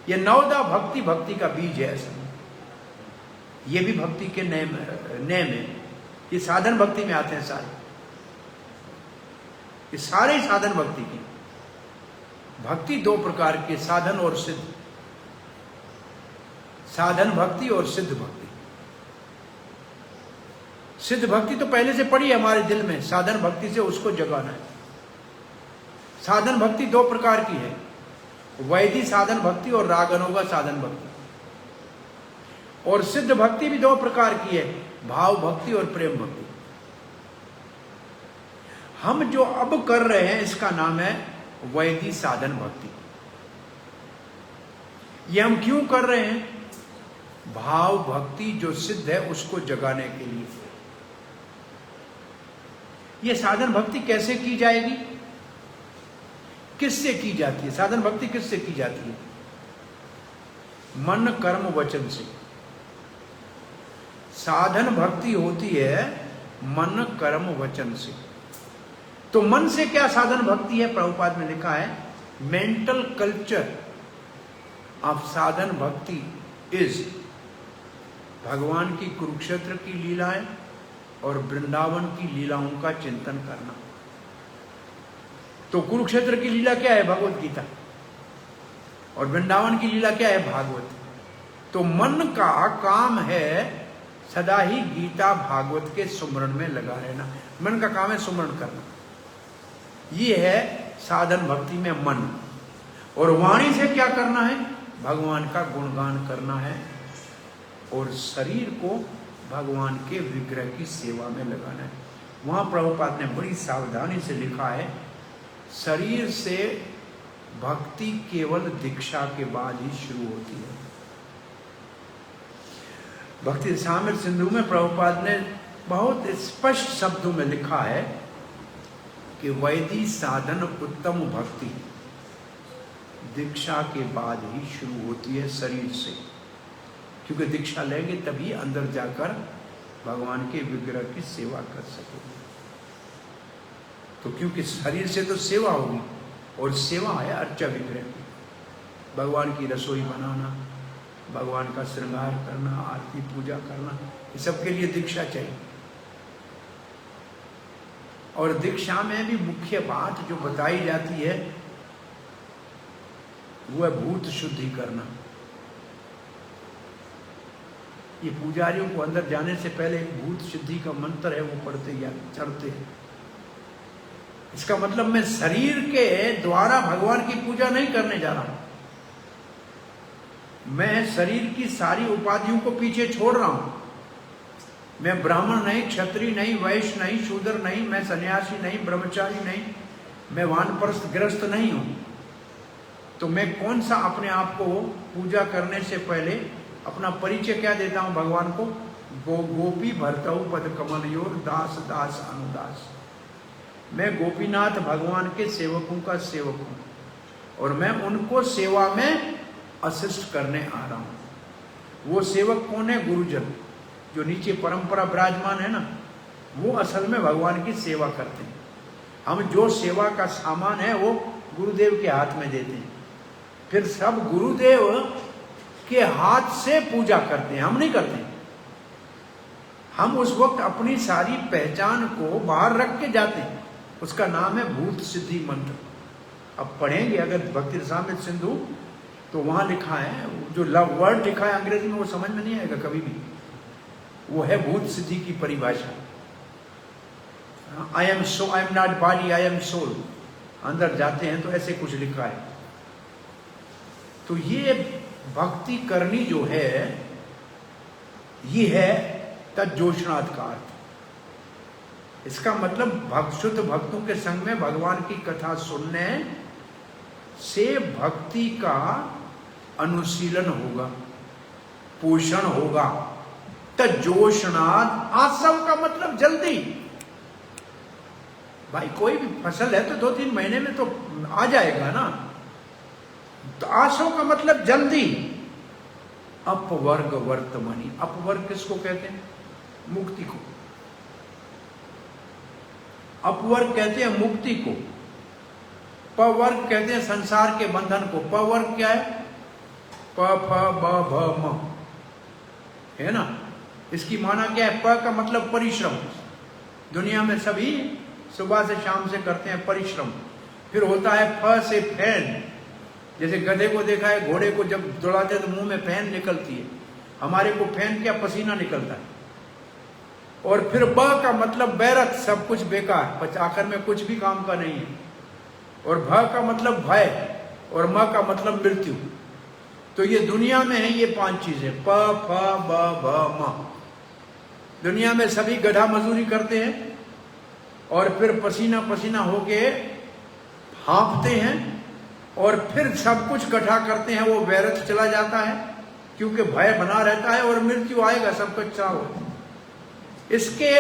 ये 9 भक्ति का बीज है। ऐसा ये भी भक्ति के नेम है। ये साधन भक्ति में आते हैं सारे। ये सारे साधन भक्ति की। भक्ति 2 प्रकार के, साधन और सिद्ध। साधन भक्ति और सिद्ध भक्ति। सिद्ध भक्ति तो पहले से पड़ी है हमारे दिल में, साधन भक्ति से उसको जगाना है। साधन भक्ति 2 प्रकार की है, वैदिक साधन भक्ति और रागनोगा साधन भक्ति। और सिद्ध भक्ति भी 2 प्रकार की है, भाव भक्ति और प्रेम भक्ति। हम जो अब कर रहे हैं इसका नाम है वैदिक साधन भक्ति। ये हम क्यों कर रहे हैं? भाव भक्ति जो सिद्ध है उसको जगाने के लिए। ये साधन भक्ति कैसे की जाएगी? किससे की जाती है? साधन भक्ति किससे की जाती है? मन कर्म वचन से। साधन भक्ति होती है मन कर्म वचन से। तो मन से क्या साधन भक्ति है? प्रभुपाद में लिखा है मेंटल कल्चर ऑफ साधन भक्ति इज भगवान की कुरुक्षेत्र की लीलाएं और वृंदावन की लीलाओं का चिंतन करना। तो कुरुक्षेत्र की लीला क्या है? भगवत गीता। और वृंदावन की लीला क्या है? भागवत। तो मन का काम है सदा ही गीता भागवत के सुमरण में लगा रहना। मन का काम है सुमरण करना। ये है साधन भक्ति में मन। और वाणी से क्या करना है? भगवान का गुणगान करना है और शरीर को भगवान के विग्रह की सेवा में लगाना है। वहां प्रभुपाद ने बड़ी सावधानी से लिखा है, शरीर से भक्ति केवल दीक्षा के बाद ही शुरू होती है। भक्ति रसामृत सिंधु में प्रभुपाद ने बहुत स्पष्ट शब्दों में लिखा है कि वैदिक साधन उत्तम भक्ति दीक्षा के बाद ही शुरू होती है शरीर से, क्योंकि दीक्षा लेंगे तभी अंदर जाकर भगवान के विग्रह की सेवा कर सकेंगे। तो क्योंकि शरीर से तो सेवा होगी, और सेवा है अर्चा विग्रह की, भगवान की रसोई बनाना, भगवान का श्रृंगार करना, आरती पूजा करना, ये सब के लिए दीक्षा चाहिए। और दीक्षा में भी मुख्य बात जो बताई जाती है वो है भूत शुद्धि करना। ये पुजारियों को अंदर जाने से पहले एक भूत शुद्धि का मंत्र है वो पढ़ते या चढ़ते हैं। इसका मतलब मैं शरीर के द्वारा भगवान की पूजा नहीं करने जा रहा हूं, मैं शरीर की सारी उपाधियों को पीछे छोड़ रहा हूं। मैं ब्राह्मण नहीं, क्षत्रिय नहीं, वैश्य नहीं, शूद्र नहीं, मैं सन्यासी नहीं, ब्रह्मचारी नहीं, मैं वानप्रस्थ ग्रस्त नहीं हूं। तो मैं कौन सा अपने आप को पूजा करने से पहले अपना परिचय क्या देता हूं भगवान को? गोपी भरतऊ पद कमलयोर दास दास अनुदास। मैं गोपीनाथ भगवान के सेवकों का सेवक हूं और मैं उनको सेवा में असिस्ट करने आ रहा हूं। वो सेवक कौन है? गुरुजन, जो नीचे परंपरा विराजमान है ना, वो असल में भगवान की सेवा करते हैं। हम जो सेवा का सामान है वो गुरुदेव के हाथ में देते हैं, फिर सब गुरुदेव के हाथ से पूजा करते हैं, हम नहीं करते। हम उस वक्त अपनी सारी पहचान को बाहर रख के जाते हैं, उसका नाम है भूत सिद्धि मंत्र। अब पढ़ेंगे अगर भक्ति रसामृत सिंधु तो वहां लिखा है, जो लव वर्ड लिखा है अंग्रेजी में वो समझ में नहीं आएगा कभी भी, वो है भूत सिद्धि की परिभाषा। I am not body, I am soul. अंदर जाते हैं तो ऐसे कुछ लिखा है। तो ये भक्ति करनी जो है ये है तज्जोषणाद का अर्थ। इसका मतलब शुद्ध भक्तों के संग में भगवान की कथा सुनने से भक्ति का अनुशीलन होगा, पोषण होगा। तज्जोषणाद, आसव का मतलब जल्दी। भाई कोई भी फसल है तो 2-3 महीने में तो आ जाएगा ना। तो आसव का मतलब जल्दी। अपवर्ग वर्तमानी, अपवर्ग किसको कहते हैं? मुक्ति को। अपवर्ग कहते हैं मुक्ति को, पवर्ग कहते हैं संसार के बंधन को। पवर्ग क्या है? प फ ब भ म, है ना। इसकी माना क्या है? प का मतलब परिश्रम। दुनिया में सभी सुबह से शाम से करते हैं परिश्रम। फिर होता है फ से फैन। जैसे गधे को देखा है, घोड़े को जब दौड़ाते हैं तो मुंह में फैन निकलती है, हमारे को फैन क्या, पसीना निकलता है। और फिर ब का मतलब बैरत, सब कुछ बेकार, आखिर में कुछ भी काम का नहीं है। और भ का मतलब भय, और म का मतलब मृत्यु। तो ये दुनिया में है ये 5 चीजें, प फ ब भ म। दुनिया में सभी गधा मजदूरी करते हैं और फिर पसीना पसीना होके हाँफते हैं और फिर सब कुछ इकट्ठा करते हैं, वो व्यर्थ चला जाता है क्योंकि भय बना रहता है और मृत्यु आएगा, सब कुछ चाहो। इसके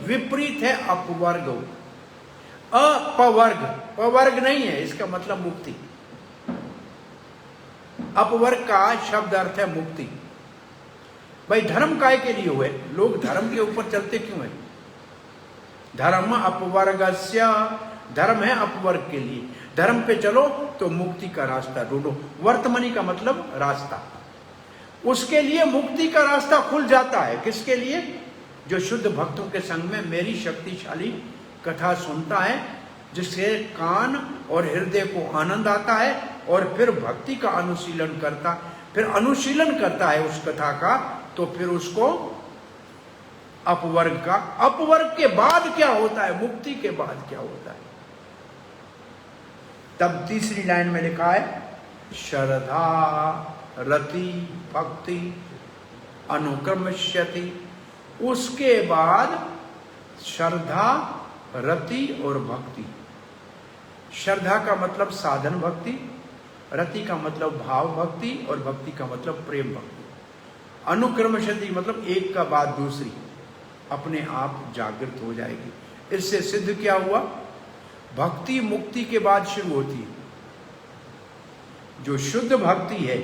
विपरीत है अपवर्ग। अपवर्ग, पवर्ग नहीं है, इसका मतलब मुक्ति। अपवर्ग का शब्द अर्थ है मुक्ति। भाई धर्म काय के लिए हुए? लोग धर्म के ऊपर चलते क्यों है? धर्म अपवर्गस्य, धर्म है अपवर्ग के लिए। धर्म पे चलो तो मुक्ति का रास्ता ढूंढो। वर्तमानी का मतलब रास्ता, उसके लिए मुक्ति का रास्ता खुल जाता है। किसके लिए? जो शुद्ध भक्तों के संग में मेरी शक्तिशाली कथा सुनता है, जिससे कान और हृदय को आनंद आता है और फिर भक्ति का अनुशीलन करता, फिर अनुशीलन करता है उस कथा का, तो फिर उसको अपवर्ग का। अपवर्ग के बाद क्या होता है? मुक्ति के बाद क्या होता है? तब तीसरी लाइन में लिखा है श्रद्धा रति भक्ति अनुक्रमश्यति। उसके बाद श्रद्धा रति और भक्ति। श्रद्धा का मतलब साधन भक्ति, रति का मतलब भाव भक्ति और भक्ति का मतलब प्रेम भक्ति। अनुक्रमश्यति मतलब एक का बाद दूसरी अपने आप जागृत हो जाएगी। इससे सिद्ध क्या हुआ? भक्ति मुक्ति के बाद शुरू होती है। जो शुद्ध भक्ति है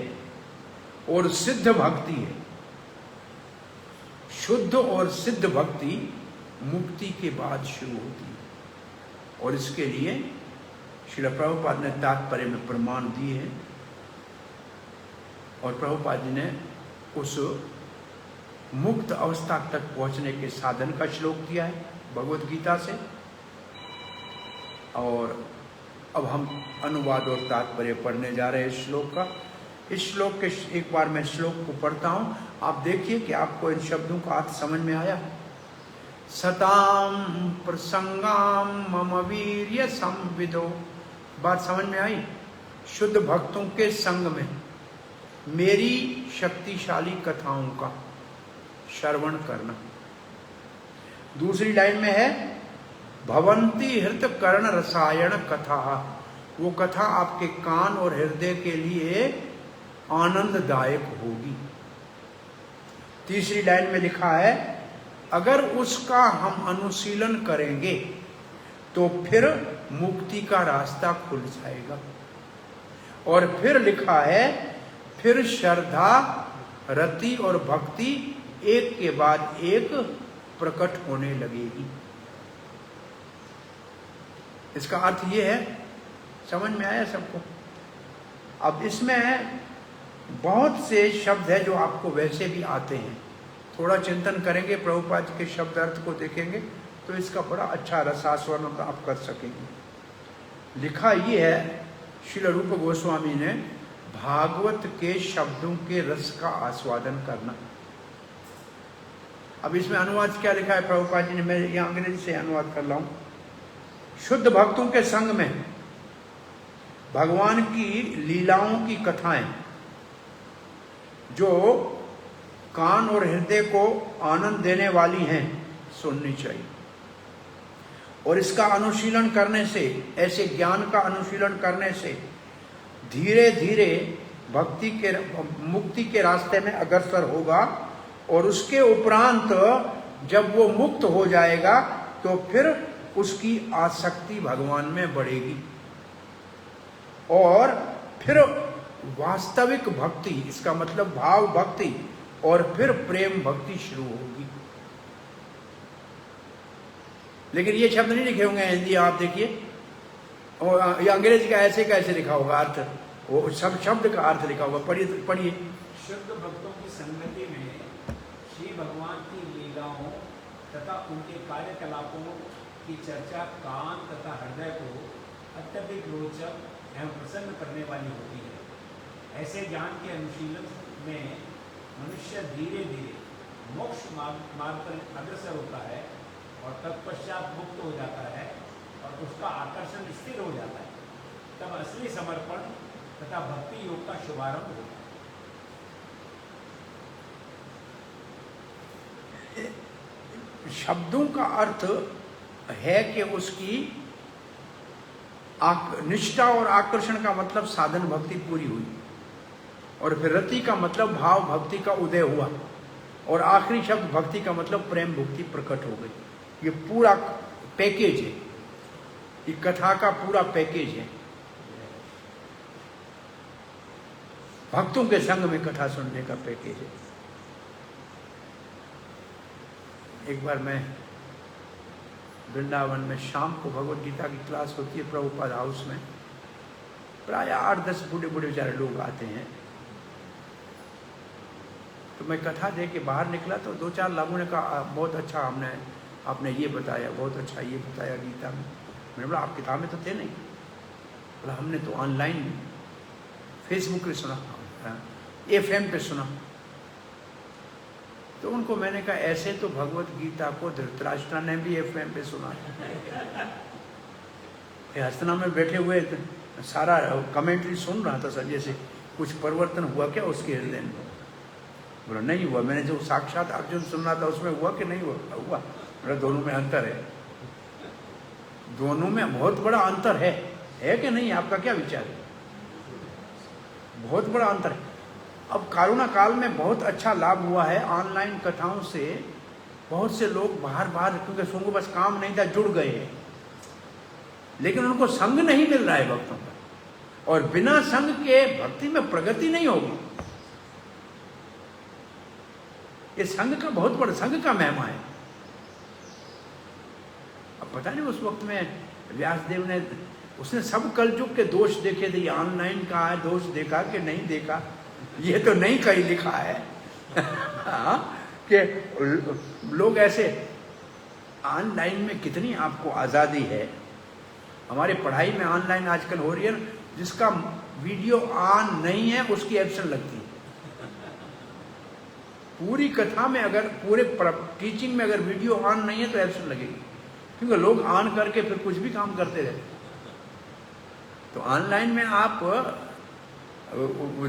और सिद्ध भक्ति है, शुद्ध और सिद्ध भक्ति मुक्ति के बाद शुरू होती है। और इसके लिए श्रील प्रभुपाद ने तात्पर्य में प्रमाण दिए हैं और प्रभुपाद जी ने उस मुक्त अवस्था तक पहुंचने के साधन का श्लोक दिया है भगवत गीता से। और अब हम अनुवाद और तात्पर्य पढ़ने जा रहे हैं इस श्लोक का। इस श्लोक के एक बार मैं श्लोक को पढ़ता हूं, आप देखिए कि आपको इन शब्दों का अर्थ समझ में आया। सताम प्रसंगाम मम वीर्य संविदो, बात समझ में आई। शुद्ध भक्तों के संग में मेरी शक्तिशाली कथाओं का श्रवण करना। दूसरी लाइन में है भवंती हृत कर्ण रसायन कथा, वो कथा आपके कान और हृदय के लिए आनंददायक होगी। तीसरी लाइन में लिखा है अगर उसका हम अनुशीलन करेंगे तो फिर मुक्ति का रास्ता खुल जाएगा। और फिर लिखा है फिर श्रद्धा, रति और भक्ति एक के बाद एक प्रकट होने लगेगी। इसका अर्थ ये है, समझ में आया सबको? अब इसमें बहुत से शब्द है जो आपको वैसे भी आते हैं, थोड़ा चिंतन करेंगे, प्रभुपाद के शब्द अर्थ को देखेंगे तो इसका बड़ा अच्छा रसास्वरण आप कर सकेंगे। लिखा ये है श्रील रूप गोस्वामी ने, भागवत के शब्दों के रस का आस्वादन करना। अब इसमें अनुवाद क्या लिखा है प्रभुपाद जी ने, मैं यहाँ अंग्रेजी से अनुवाद कर रहा हूँ। शुद्ध भक्तों के संग में भगवान की लीलाओं की कथाएं जो कान और हृदय को आनंद देने वाली हैं सुननी चाहिए। और इसका अनुशीलन करने से, ऐसे ज्ञान का अनुशीलन करने से धीरे धीरे भक्ति के मुक्ति के रास्ते में अग्रसर होगा। और उसके उपरांत जब वो मुक्त हो जाएगा तो फिर उसकी आसक्ति भगवान में बढ़ेगी और फिर वास्तविक भक्ति, इसका मतलब भाव भक्ति, और फिर प्रेम भक्ति शुरू होगी। लेकिन ये शब्द नहीं लिखे होंगे हिंदी, आप देखिए, और ये अंग्रेजी का ऐसे कैसे लिखा होगा अर्थ, वो सब शब्द का अर्थ लिखा होगा। पढ़िए पढ़िए। शुद्ध भक्तों की संगति में श्री भगवान की लीलाओं तथा उनके कार्यकलापों की चर्चा कान तथा हृदय को अत्यधिक रोचक एवं प्रसन्न करने वाली होती है। ऐसे ज्ञान के अनुशीलन में मनुष्य धीरे धीरे मोक्ष मार्ग पर अग्रसर होता है और तत्पश्चात मुक्त हो जाता है और उसका आकर्षण स्थिर हो जाता है। तब असली समर्पण तथा भक्ति योग का शुभारंभ होता है। शब्दों का अर्थ है कि उसकी निष्ठा और आकर्षण का मतलब साधन भक्ति पूरी हुई, और फिर रति का मतलब भाव भक्ति का उदय हुआ, और आखिरी शब्द भक्ति का मतलब प्रेम भक्ति प्रकट हो गई। ये पूरा पैकेज है, ये कथा का पूरा पैकेज है। भक्तों के संग में कथा सुनने का पैकेज है। एक बार मैं वृंदावन में शाम को भगवत गीता की क्लास होती है प्रभुपाद हाउस में, प्राय 8-10 बूढ़े बूढ़े बेचारे लोग आते हैं। तो मैं कथा दे के बाहर निकला तो 2-4 लोगों ने कहा बहुत अच्छा आपने ये बताया, बहुत अच्छा ये बताया गीता में। मैंने बोला आप किताब में तो थे नहीं? बोला हमने तो ऑनलाइन फेसबुक पे सुना, FM पे सुना। तो उनको मैंने कहा ऐसे तो भगवत गीता को धृतराष्ट्र ने भी FM पे सुना। हस्तना में बैठे हुए सारा कमेंट्री सुन रहा था सर, जैसे कुछ परिवर्तन हुआ क्या उसके हृदय में? बोला नहीं हुआ। मैंने जो साक्षात अर्जुन सुन रहा था उसमें हुआ कि नहीं हुआ? बोला दोनों में अंतर है। दोनों में बहुत बड़ा अंतर है कि नहीं? आपका क्या विचार है? बहुत बड़ा अंतर है। अब कोरोना काल में बहुत अच्छा लाभ हुआ है ऑनलाइन कथाओं से। बहुत से लोग बाहर क्योंकि उनको बस काम नहीं था जुड़ गए हैं, लेकिन उनको संग नहीं मिल रहा है भक्तों का, और बिना संग के भक्ति में प्रगति नहीं होगी। ये संग का बहुत बड़ा, संग का महिमा है। अब पता नहीं उस वक्त में व्यासदेव ने, उसने सब कलयुग के दोष देखे थे। ऑनलाइन का है दोष देखा कि नहीं देखा, ये तो नहीं कहीं लिखा है कि लोग ऐसे। ऑनलाइन में कितनी आपको आज़ादी है। हमारे पढ़ाई में ऑनलाइन आजकल हो रही है, जिसका वीडियो ऑन नहीं है उसकी एब्सेंट लगती है। पूरी कथा में अगर, पूरे टीचिंग में अगर वीडियो ऑन नहीं है तो एब्सेंट लगेगी, क्योंकि लोग ऑन करके फिर कुछ भी काम करते रहते। तो ऑनलाइन में आप,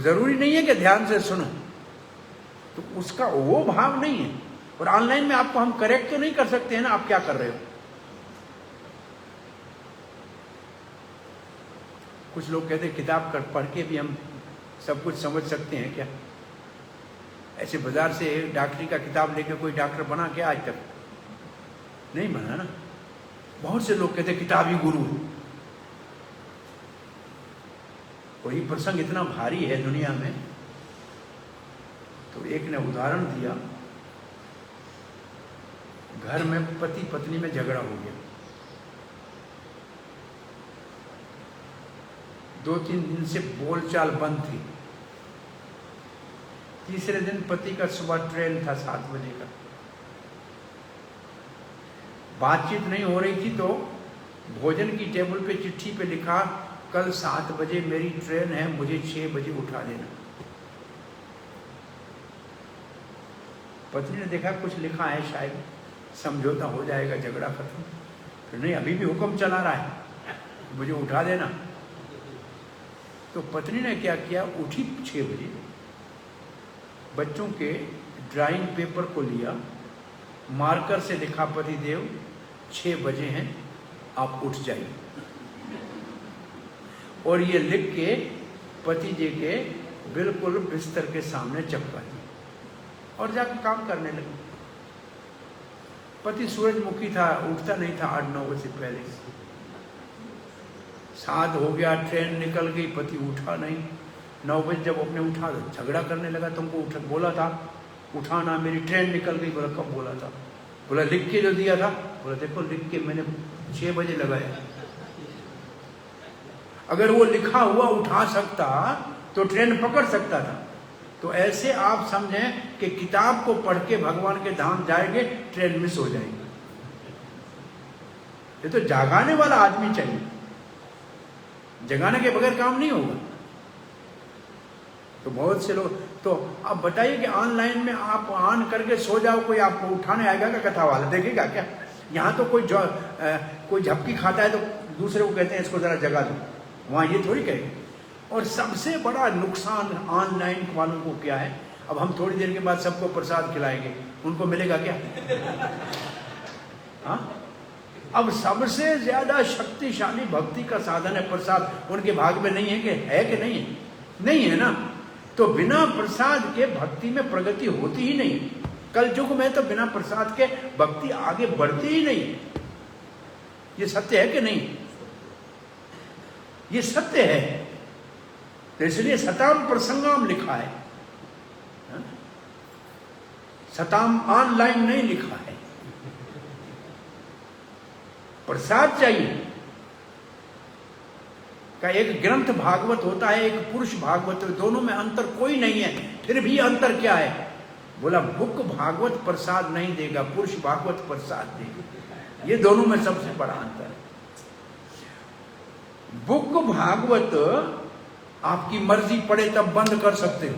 जरूरी नहीं है कि ध्यान से सुनो, तो उसका वो भाव नहीं है। और ऑनलाइन में आपको हम करेक्ट तो नहीं कर सकते हैं ना, आप क्या कर रहे हो। कुछ लोग कहते हैं किताब पढ़ के भी हम सब कुछ समझ सकते हैं क्या। ऐसे बाजार से डॉक्टरी का किताब लेके कोई डॉक्टर बना क्या आज तक? नहीं बना ना। बहुत से लोग कहते हैं किताब ही गुरु है। वही प्रसंग इतना भारी है दुनिया में, तो एक ने उदाहरण दिया, घर में पति पत्नी में झगड़ा हो गया। 2-3 दिन से बोलचाल बंद थी। तीसरे दिन पति का सुबह ट्रेन था 7 बजे का। बातचीत नहीं हो रही थी तो भोजन की टेबल पे चिट्ठी पे लिखा, कल 7 बजे मेरी ट्रेन है, मुझे 6 बजे उठा देना। पत्नी ने देखा कुछ लिखा है, शायद समझौता हो जाएगा, झगड़ा खत्म। फिर नहीं, अभी भी हुक्म चला रहा है, मुझे उठा देना। तो पत्नी ने क्या किया, उठी 6 बजे, बच्चों के ड्राइंग पेपर को लिया, मार्कर से लिखा, पति देव 6 बजे हैं, आप उठ जाइए। और ये लिख के पति जी के बिल्कुल बिस्तर के सामने चपका दी और जाकर काम करने लगे। पति सूरजमुखी था, उठता नहीं था 8-9 बजे पहले। 7 हो गया, ट्रेन निकल गई, पति उठा नहीं। 9 बजे जब अपने उठा तो झगड़ा करने लगा, तुमको उठ बोला था उठाना, मेरी ट्रेन निकल गई। बोला कब बोला था? बोला लिख के जो दिया था। बोला देखो लिख के मैंने 6 बजे लगाया। अगर वो लिखा हुआ उठा सकता तो ट्रेन पकड़ सकता था। तो ऐसे आप समझें कि किताब को पढ़ के भगवान के धाम जाएंगे, ट्रेन मिस हो जाएगी। ये तो जागाने वाला आदमी चाहिए, जगाने के बगैर काम नहीं होगा। तो बहुत से लोग, तो अब बताइए कि ऑनलाइन में आप ऑन करके सो जाओ, कोई आपको उठाने आएगा क्या? कथा वाला देखेगा क्या? यहाँ तो कोई झपकी खाता है तो दूसरे को कहते हैं इसको जरा जगा दो, वहाँ ये थोड़ी कहेंगे। और सबसे बड़ा नुकसान ऑनलाइन वालों को क्या है, अब हम थोड़ी देर के बाद सबको प्रसाद खिलाएंगे, उनको मिलेगा क्या? हाँ, अब सबसे ज्यादा शक्तिशाली भक्ति का साधन है प्रसाद, उनके भाग में नहीं है कि नहीं है? नहीं है ना। तो बिना प्रसाद के भक्ति में प्रगति होती ही नहीं। कल युग में तो बिना प्रसाद के भक्ति आगे बढ़ती ही नहीं। ये सत्य है कि नहीं? ये सत्य है। तो इसलिए सताम प्रसंगम लिखा है, सताम ऑनलाइन नहीं लिखा है। प्रसाद चाहिए का एक ग्रंथ भागवत होता है, एक पुरुष भागवत, दोनों में अंतर कोई नहीं है। फिर भी अंतर क्या है? बोला बुक भागवत प्रसाद नहीं देगा, पुरुष भागवत प्रसाद देगा। ये दोनों में सबसे बड़ा अंतर है। बुक भागवत आपकी मर्जी पड़े तब बंद कर सकते हो,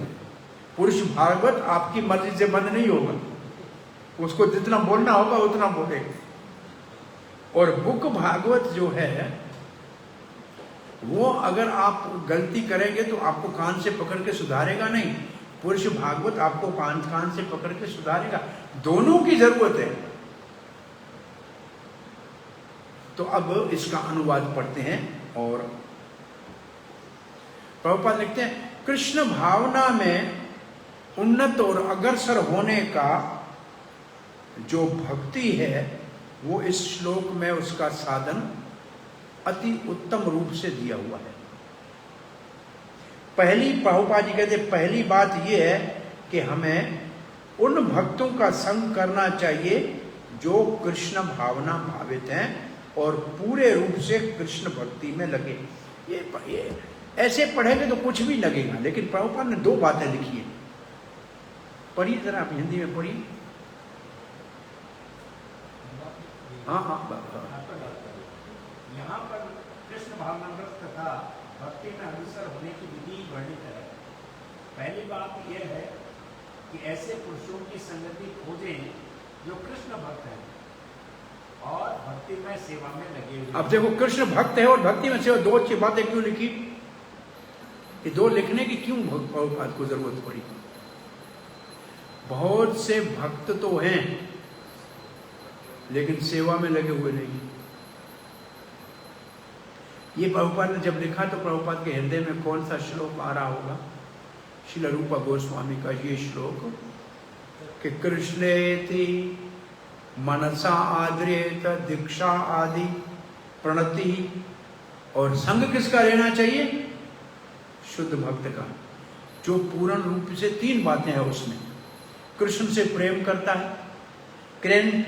पुरुष भागवत आपकी मर्जी से बंद नहीं होगा, उसको जितना बोलना होगा उतना बोलेगा। और बुक भागवत जो है वो अगर आप गलती करेंगे तो आपको कान से पकड़ के सुधारेगा नहीं, पुरुष भागवत आपको कान से पकड़ के सुधारेगा। दोनों की जरूरत है। तो अब इसका अनुवाद पढ़ते हैं। और प्रभुपाद लिखते हैं, कृष्ण भावना में उन्नत और अग्रसर होने का जो भक्ति है वो इस श्लोक में उसका साधन अति उत्तम रूप से दिया हुआ है। प्रभुपाद जी कहते पहली बात यह है कि हमें उन भक्तों का संग करना चाहिए जो कृष्ण भावना भावित हैं और पूरे रूप से कृष्ण भक्ति में लगे। ये ऐसे पढ़ेंगे तो कुछ भी लगेगा, लेकिन प्रभुपाद ने 2 बातें लिखी है। पढ़िए जरा, आप हिंदी में पढ़िए। हाँ। यहाँ पर कृष्ण भावनामृत तथा भक्ति में अग्रसर होने की विधि वर्णित है। पहली बात यह है कि ऐसे पुरुषों की संगति खोजें जो कृष्ण भक्त हैं और भक्ति में सेवा में लगे हुए। अब देखो, कृष्ण भक्त है और भक्ति में सेवा, 2 अच्छी बातें क्यों लिखी? ये 2 लिखने की क्यों प्रभुपाद को जरूरत पड़ी? बहुत से भक्त तो हैं लेकिन सेवा में लगे हुए नहीं। ये प्रभुपाद ने जब लिखा तो प्रभुपाद के हृदय में कौन सा श्लोक आ रहा होगा? श्रील रूपा गोस्वामी का ये श्लोक कि कृष्णेति मनसा आद्रेत दीक्षा आदि प्रणति। और संग किसका रहना चाहिए? शुद्ध भक्त का, जो पूर्ण रूप से 3 बातें हैं उसमें। कृष्ण से प्रेम करता है,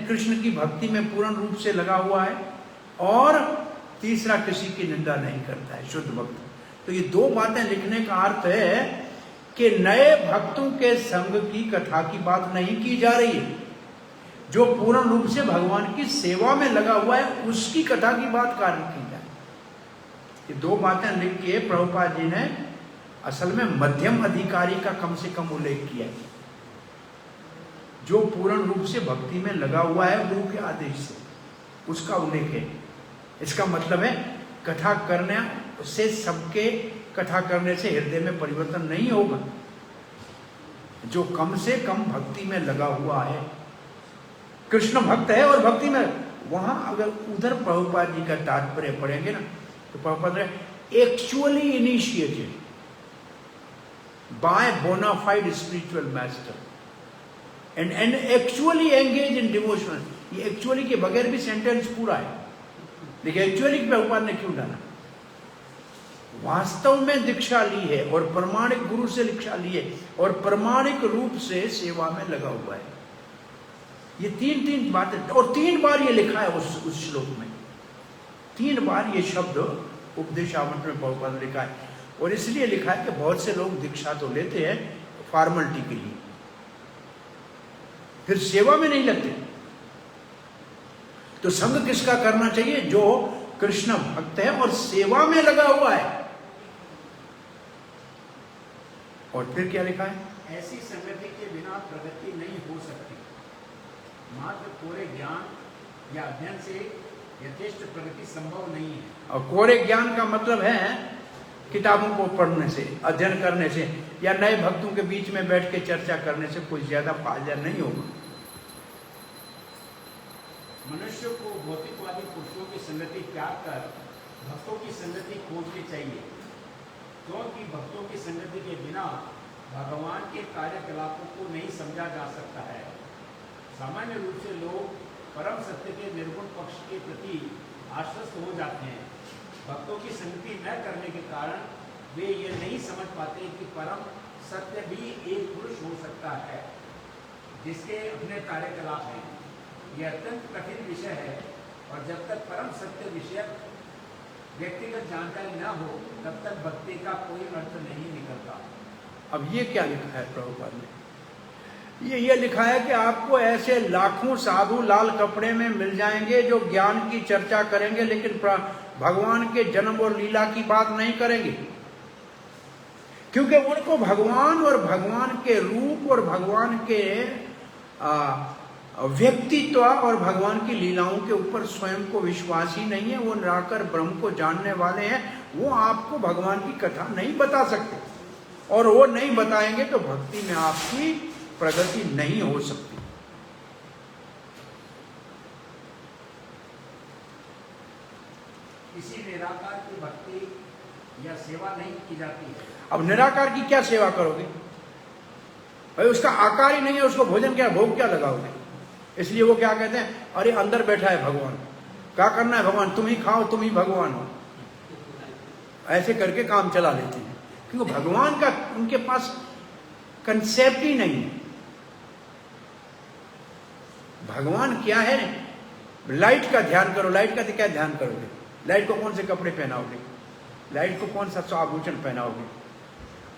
कृष्ण की भक्ति में पूर्ण रूप से लगा हुआ है, और तीसरा किसी की निंदा नहीं करता है, शुद्ध भक्त। तो ये 2 बातें लिखने का अर्थ है कि नए भक्तों के संग की कथा की बात नहीं की जा रही है। जो पूर्ण रूप से भगवान की सेवा में लगा हुआ है उसकी कथा की बात कार्य की जाए। ये 2 बातें लिख के प्रभुपाद जी ने असल में मध्यम अधिकारी का कम से कम उल्लेख किया है, जो पूर्ण रूप से भक्ति में लगा हुआ है गुरु के आदेश से, उसका उल्लेख है। इसका मतलब है कथा करने से, सबके कथा करने से हृदय में परिवर्तन नहीं होगा। जो कम से कम भक्ति में लगा हुआ है, कृष्ण भक्त है और भक्ति में, वहां अगर उधर प्रभुपाद जी का तात्पर्य पढ़ेंगे ना, तो Prabhupada actually initiated by bona fide spiritual master and actually engage in devotion. ये एक्चुअली के बगैर भी सेंटेंस पूरा है, लेकिन एक्चुअली प्रभुपाद ने क्यों डाला? वास्तव में दीक्षा ली है और प्रमाणिक गुरु से दीक्षा ली है और प्रमाणिक रूप से सेवा में लगा हुआ है। ये 3 बातें, और 3 बार ये लिखा है उस श्लोक में। 3 बार ये शब्द उपदेशामृत में प्रभुपाद ने लिखा है, और इसलिए लिखा है कि बहुत से लोग दीक्षा तो लेते हैं फॉर्मेलिटी के लिए, फिर सेवा में नहीं लगते। तो संग किसका करना चाहिए? जो कृष्ण भक्त है और सेवा में लगा हुआ है। और फिर क्या लिखा है? ऐसी संगति के बिना प्रगति नहीं हो सकती। मात्र कोरे ज्ञान या अध्ययन से यथेष्ट प्रगति संभव नहीं है। और कोरे ज्ञान का मतलब है किताबों को पढ़ने से, अध्ययन करने से, या नए भक्तों के बीच में बैठ के चर्चा करने से कोई ज्यादा फायदा नहीं होगा। मनुष्य को भौतिकवादी पुरुषों की संगति त्याग कर भक्तों की संगति खोजनी चाहिए, क्योंकि भक्तों की संगति के बिना भगवान के कार्यकलापों को नहीं समझा जा सकता है। सामान्य रूप से लोग परम सत्य के निर्गुण पक्ष के प्रति आश्वस्त हो जाते हैं। भक्तों की संगति न करने के कारण वे ये नहीं समझ पाते कि परम सत्य भी एक पुरुष हो सकता है जिसके अपने कार्यकलाप हैं। यह अत्यंत कठिन विषय है, और जब तक परम सत्य विषय व्यक्तिगत जानकारी न हो तब तक भक्ति का कोई अर्थ नहीं निकलता। अब ये क्या लिखा है प्रभुपाद ने? ये लिखा है कि आपको ऐसे लाखों साधु लाल कपड़े में मिल जाएंगे जो ज्ञान की चर्चा करेंगे, लेकिन भगवान के जन्म और लीला की बात नहीं करेंगे, क्योंकि उनको भगवान और भगवान के रूप और भगवान के व्यक्तित्व और भगवान की लीलाओं के ऊपर स्वयं को विश्वास ही नहीं है। वो निराकार ब्रह्म को जानने वाले हैं, वो आपको भगवान की कथा नहीं बता सकते, और वो नहीं बताएंगे तो भक्ति में आपकी प्रगति नहीं हो सकती। किसी निराकार की भक्ति या सेवा नहीं की जाती है। अब निराकार की क्या सेवा करोगे भाई? उसका आकार ही नहीं है, उसको भोजन क्या भोग क्या लगाओगे? इसलिए वो क्या कहते हैं, अरे अंदर बैठा है भगवान, क्या करना है भगवान, तुम ही खाओ, तुम ही भगवान हो। ऐसे करके काम चला लेते हैं, क्योंकि भगवान का उनके पास कंसेप्ट ही नहीं है। भगवान क्या है लाइट का ध्यान करो, लाइट का क्या ध्यान करोगे? लाइट को कौन से कपड़े पहनाओगे? लाइट को कौन सा आभूषण पहनाओगे?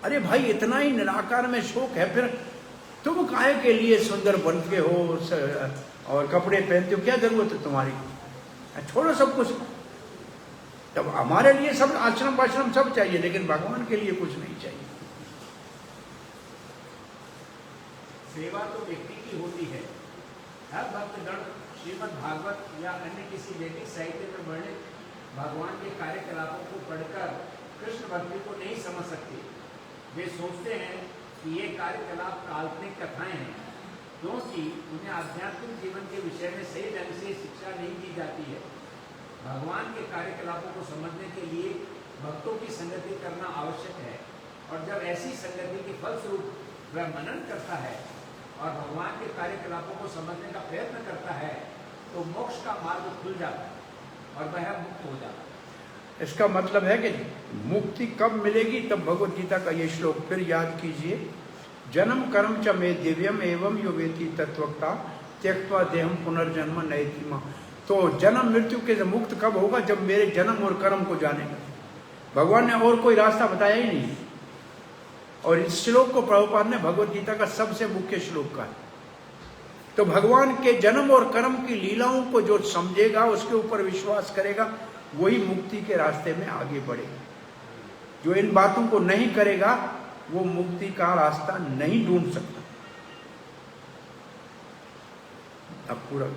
अरे भाई इतना ही निराकार में शोक है, फिर तुम काहे के लिए सुंदर बनते हो और कपड़े पहनते हो? क्या जरूरत है तुम्हारी? छोड़ो सब कुछ। तब हमारे लिए सब आश्रम वाश्रम सब चाहिए, लेकिन भगवान के लिए कुछ नहीं चाहिए। सेवा तो व्यक्ति की होती है। हर भक्तगण श्रीमद् भागवत या अन्य किसी वैदिक साहित्य में वर्णित भगवान के कार्यकलापों को पढ़कर कृष्ण भक्ति को नहीं समझ सकते। वे सोचते हैं कि ये कार्यकलाप काल्पनिक कथाएं हैं, क्योंकि उन्हें आध्यात्मिक जीवन के विषय में सही ढंग से शिक्षा नहीं दी जाती है। भगवान के कार्यकलापों को समझने के लिए भक्तों की संगति करना आवश्यक है, और जब ऐसी संगति के फलस्वरूप वह मनन करता है और भगवान के कार्यकलापों को समझने का प्रयत्न करता है, तो मोक्ष का मार्ग खुल जाता है और वह मुक्त हो जाता है। इसका मतलब है कि मुक्ति कब मिलेगी? तब भगवत गीता का ये श्लोक फिर याद कीजिए, जन्म कर्म च मे दिव्यम एवं यो वेति तत्वक्ता त्यक्त्वा देहम पुनर्जन्म नयति मां। तो जन्म मृत्यु के मुक्त कब होगा? जब मेरे जन्म और कर्म को जानेगा। भगवान ने और कोई रास्ता बताया ही नहीं। और इस श्लोक को प्रभुपाद ने भगवत गीता का सबसे मुख्य श्लोक कहा है। तो भगवान के जन्म और कर्म की लीलाओं को जो समझेगा, उसके ऊपर विश्वास करेगा, वही मुक्ति के रास्ते में आगे बढ़ेगा। जो इन बातों को नहीं करेगा, वो मुक्ति का रास्ता नहीं ढूंढ सकता। अब पूरा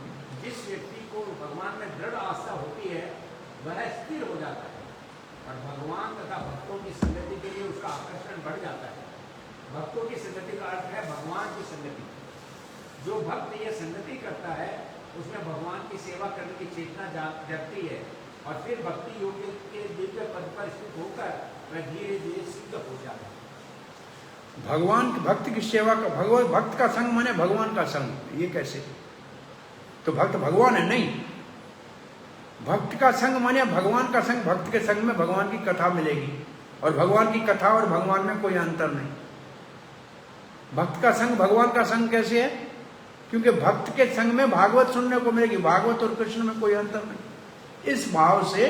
जिस व्यक्ति को भगवान में दृढ़ आस्था होती है, वह स्थिर हो जाता है और भगवान तथा भक्तों की संगति के लिए उसका आकर्षण बढ़ जाता है। भक्तों की संगति का अर्थ है भगवान की संगति। जो भक्त ये संगति करता है, उसमें भगवान की सेवा करने की चेतना जगती है, और फिर भक्ति योग के दिव्य पद पर स्थित होकर वह धीरे धीरे सिद्ध हो जाता है। भगवान भक्त की सेवा का भक्त का संग माने भगवान का संग। ये कैसे? तो भक्त भगवान है? नहीं। भक्त का संग माने भगवान का संग। भक्त के संग में भगवान की कथा मिलेगी, और भगवान की कथा और भगवान में कोई अंतर नहीं। भक्त का संग भगवान का संग कैसे है? क्योंकि भक्त के संग में भागवत सुनने को मिलेगी। भागवत और कृष्ण में कोई अंतर नहीं। इस भाव से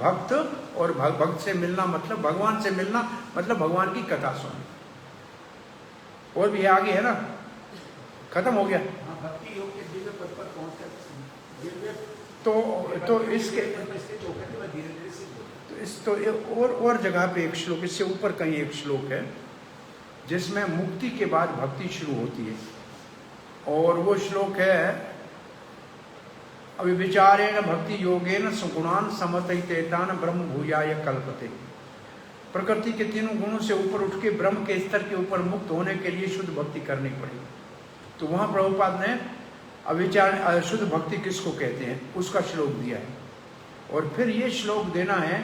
भक्त और भक्त से मिलना मतलब भगवान से मिलना मतलब भगवान की कथा सुनना। और भी आगे है ना, खत्म हो गया। भक्ति योग के दिव्य पद पर पहुंचकर तो इसके तो और जगह पे एक श्लोक, इससे ऊपर कहीं एक श्लोक है जिसमें मुक्ति के बाद भक्ति शुरू होती है, और वो श्लोक है अविचारेण भक्ति योगेन सुगुणान समतैतान ब्रह्म भूयाय कल्पते। प्रकृति के तीनों गुणों से ऊपर उठ के ब्रह्म के स्तर के ऊपर मुक्त होने के लिए शुद्ध भक्ति करनी पड़ेगी। तो वहां प्रभुपाद ने अविचार शुद्ध भक्ति किसको कहते हैं उसका श्लोक दिया है। और फिर ये श्लोक देना है,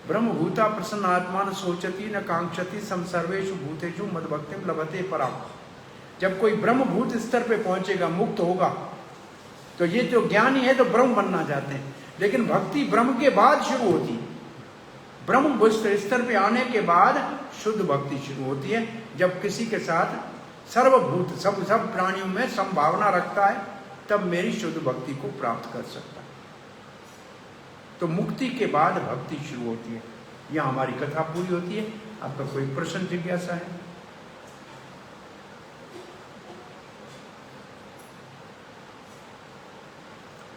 ब्रह्म भूता प्रसन्न आत्मान सोचती न कांक्षति सम सर्वेषु भूतेषु मद भक्तिम लभते पराम। जब कोई ब्रह्म भूत स्तर पे पहुंचेगा, मुक्त होगा, तो ये जो ज्ञानी है तो ब्रह्म बनना चाहते हैं, लेकिन भक्ति ब्रह्म के बाद शुरू होती है। ब्रह्म स्तर पे आने के बाद शुद्ध भक्ति शुरू होती है, जब किसी के साथ सर्वभूत सब प्राणियों में संभावना रखता है, तब मेरी शुद्ध भक्ति को प्राप्त कर सकता है। तो मुक्ति के बाद भक्ति शुरू होती है। यह हमारी कथा पूरी होती है। आपका कोई प्रश्न जिज्ञासा है?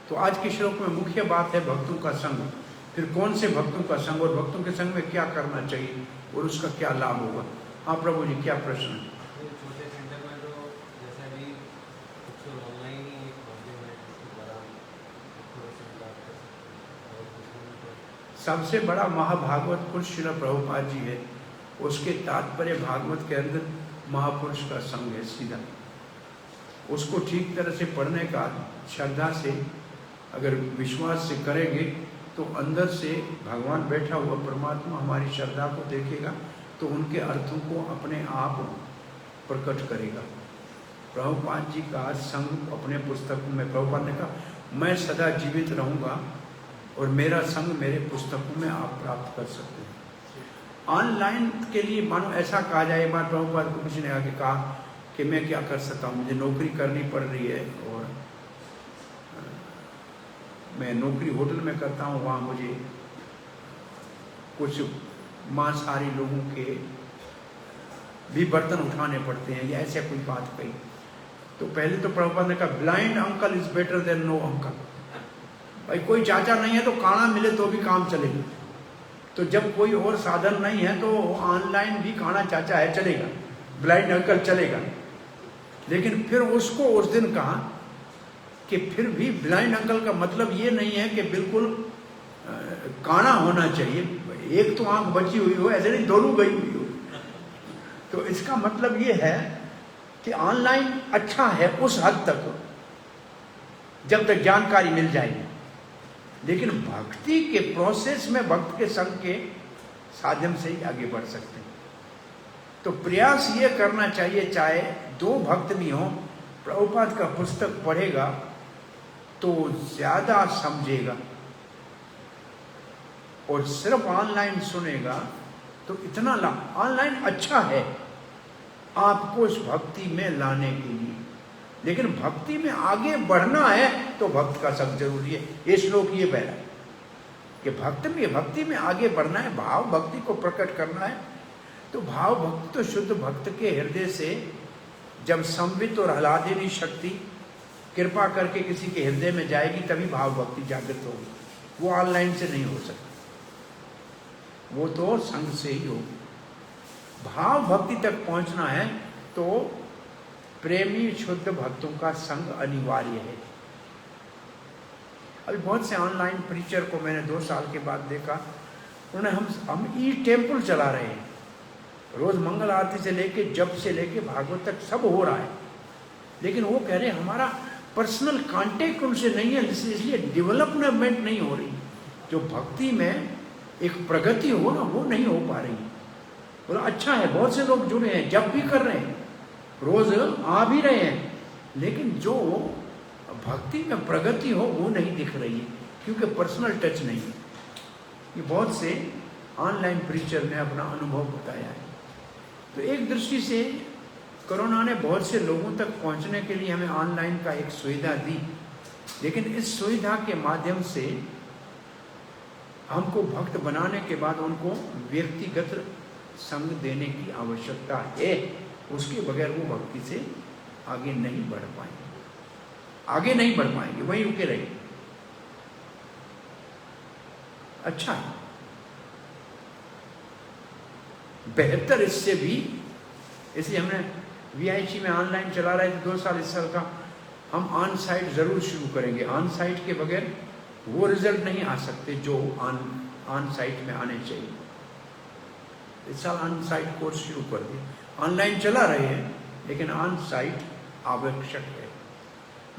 तो आज के श्लोक में मुख्य बात है भक्तों का संग। फिर कौन से भक्तों का संग और भक्तों के संग में क्या करना चाहिए और उसका क्या लाभ होगा। हाँ प्रभु जी, क्या प्रश्न है? छोटे सेंटर में तो जैसा भी कुछ ऑनलाइन ही एक माध्यम है जिसके द्वारा सबसे बड़ा महाभागवत पुरुष श्रील प्रभुपाद जी है। उसके तात्पर्य भागवत के अंदर महापुरुष का संग है सीधा। उसको ठीक तरह से पढ़ने का श्रद्धा से अगर विश्वास से करेंगे तो अंदर से भगवान बैठा हुआ परमात्मा हमारी श्रद्धा को देखेगा, तो उनके अर्थों को अपने आप प्रकट करेगा। प्रभुपाद जी का संग अपने पुस्तकों में प्रभुपाद ने कहा, मैं सदा जीवित रहूँगा और मेरा संग मेरे पुस्तकों में आप प्राप्त कर सकते हैं। ऑनलाइन के लिए मानो ऐसा कहा जाए, एक बार प्रभुपाद को किसी ने आके कहा कि मैं क्या कर सकता हूँ, मुझे नौकरी करनी पड़ रही है और मैं नौकरी होटल में करता हूँ, वहाँ मुझे कुछ मांसाहारी लोगों के भी बर्तन उठाने पड़ते हैं, या ऐसे कोई बात कही, तो पहले तो प्रभुपाद ने कहा blind uncle is better than no uncle. भाई कोई चाचा नहीं है तो काना मिले तो भी काम चलेगा, तो जब कोई और साधन नहीं है तो ऑनलाइन भी काना चाचा है चलेगा, ब्लाइंड अंकल चलेगा। लेकिन फिर उसको उस दिन कहा कि फिर भी ब्लाइंड अंकल का मतलब ये नहीं है कि बिल्कुल काना होना चाहिए, एक तो आंख बची हुई हो, ऐसे नहीं दोनों गई हुई हो। तो इसका मतलब ये है कि ऑनलाइन अच्छा है उस हद तक जब तक जानकारी मिल जाएगी, लेकिन भक्ति के प्रोसेस में भक्त के संग के साधन से ही आगे बढ़ सकते हैं। तो प्रयास ये करना चाहिए, चाहे दो भक्त भी हों, प्रभुपाद का पुस्तक पढ़ेगा तो ज्यादा समझेगा, और सिर्फ ऑनलाइन सुनेगा तो इतना ऑनलाइन अच्छा है आपको इस भक्ति में लाने के लिए, लेकिन भक्ति में आगे बढ़ना है तो भक्त का संग जरूरी है। ये श्लोक ये बहरा है कि भक्ति में आगे बढ़ना है, भाव भक्ति को प्रकट करना है। तो भाव भक्ति तो शुद्ध भक्त के हृदय से जब संवित और आह्लादिनी शक्ति कृपा करके किसी के हृदय में जाएगी तभी भाव भक्ति जागृत होगी, वो ऑनलाइन से नहीं हो सकती, वो तो संग से ही होगी। भाव भक्ति तक पहुंचना है तो प्रेमी शुद्ध भक्तों का संग अनिवार्य है। अभी बहुत से ऑनलाइन प्रीचर को मैंने 2 साल के बाद देखा, उन्होंने हम ई टेम्पल चला रहे हैं, रोज मंगल आरती से लेके जप से लेके भागवत तक सब हो रहा है, लेकिन वो कह रहे हैं हमारा पर्सनल कांटेक्ट उनसे नहीं है, इसलिए डेवलपमेंट नहीं हो रही, जो भक्ति में एक प्रगति हो ना वो नहीं हो पा रही। बोला अच्छा है, बहुत से लोग जुड़े हैं, जप भी कर रहे हैं, रोज आ भी रहे हैं, लेकिन जो भक्ति में प्रगति हो वो नहीं दिख रही है, क्योंकि पर्सनल टच नहीं है। ये बहुत से ऑनलाइन प्रीचर ने अपना अनुभव बताया है। तो एक दृष्टि से कोरोना ने बहुत से लोगों तक पहुंचने के लिए हमें ऑनलाइन का एक सुविधा दी, लेकिन इस सुविधा के माध्यम से हमको भक्त बनाने के बाद उनको व्यक्तिगत संग देने की आवश्यकता है, उसके बगैर वो भक्ति से आगे नहीं बढ़ पाएंगे, वहीं रुके रहेंगे। अच्छा है, बेहतर इससे भी, इसलिए हमने VIC में ऑनलाइन चला रहे थे 2 साल, इस साल का हम ऑन साइट जरूर शुरू करेंगे। ऑन साइट के बगैर वो रिजल्ट नहीं आ सकते जो ऑन साइट में आने चाहिए। इस साल ऑन साइट कोर्स शुरू कर दिया, ऑनलाइन चला रहे हैं लेकिन ऑन साइट आवश्यक है।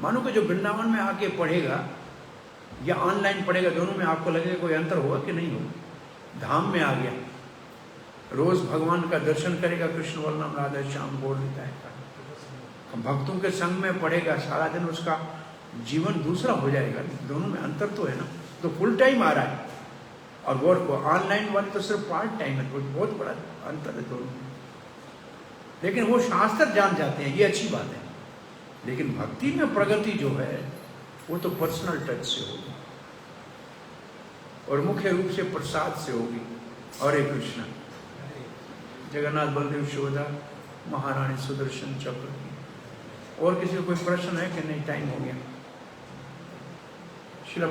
मानो कि जो वृंदावन में आके पढ़ेगा या ऑनलाइन पढ़ेगा, दोनों में आपको लगेगा कोई अंतर होगा कि नहीं होगा। धाम में आ गया, रोज भगवान का दर्शन करेगा, कृष्ण बलराम राधा श्याम बोल देता है, भक्तों के संग में पढ़ेगा, सारा दिन उसका जीवन दूसरा हो जाएगा। दोनों में अंतर तो है ना, तो फुल टाइम आ रहा है और वो ऑनलाइन वाले तो सिर्फ पार्ट टाइम है, तो बहुत बड़ा अंतर है दोनों। लेकिन वो शास्त्र जान जाते हैं, ये अच्छी बात है, लेकिन भक्ति में प्रगति जो है वो तो पर्सनल टच से होगी और मुख्य रूप से प्रसाद से होगी। हरे कृष्ण। जगन्नाथ बलदेव सुभद्रा महारानी सुदर्शन चक्र की। और किसी को कोई प्रश्न है कि नहीं? टाइम हो गया। श्री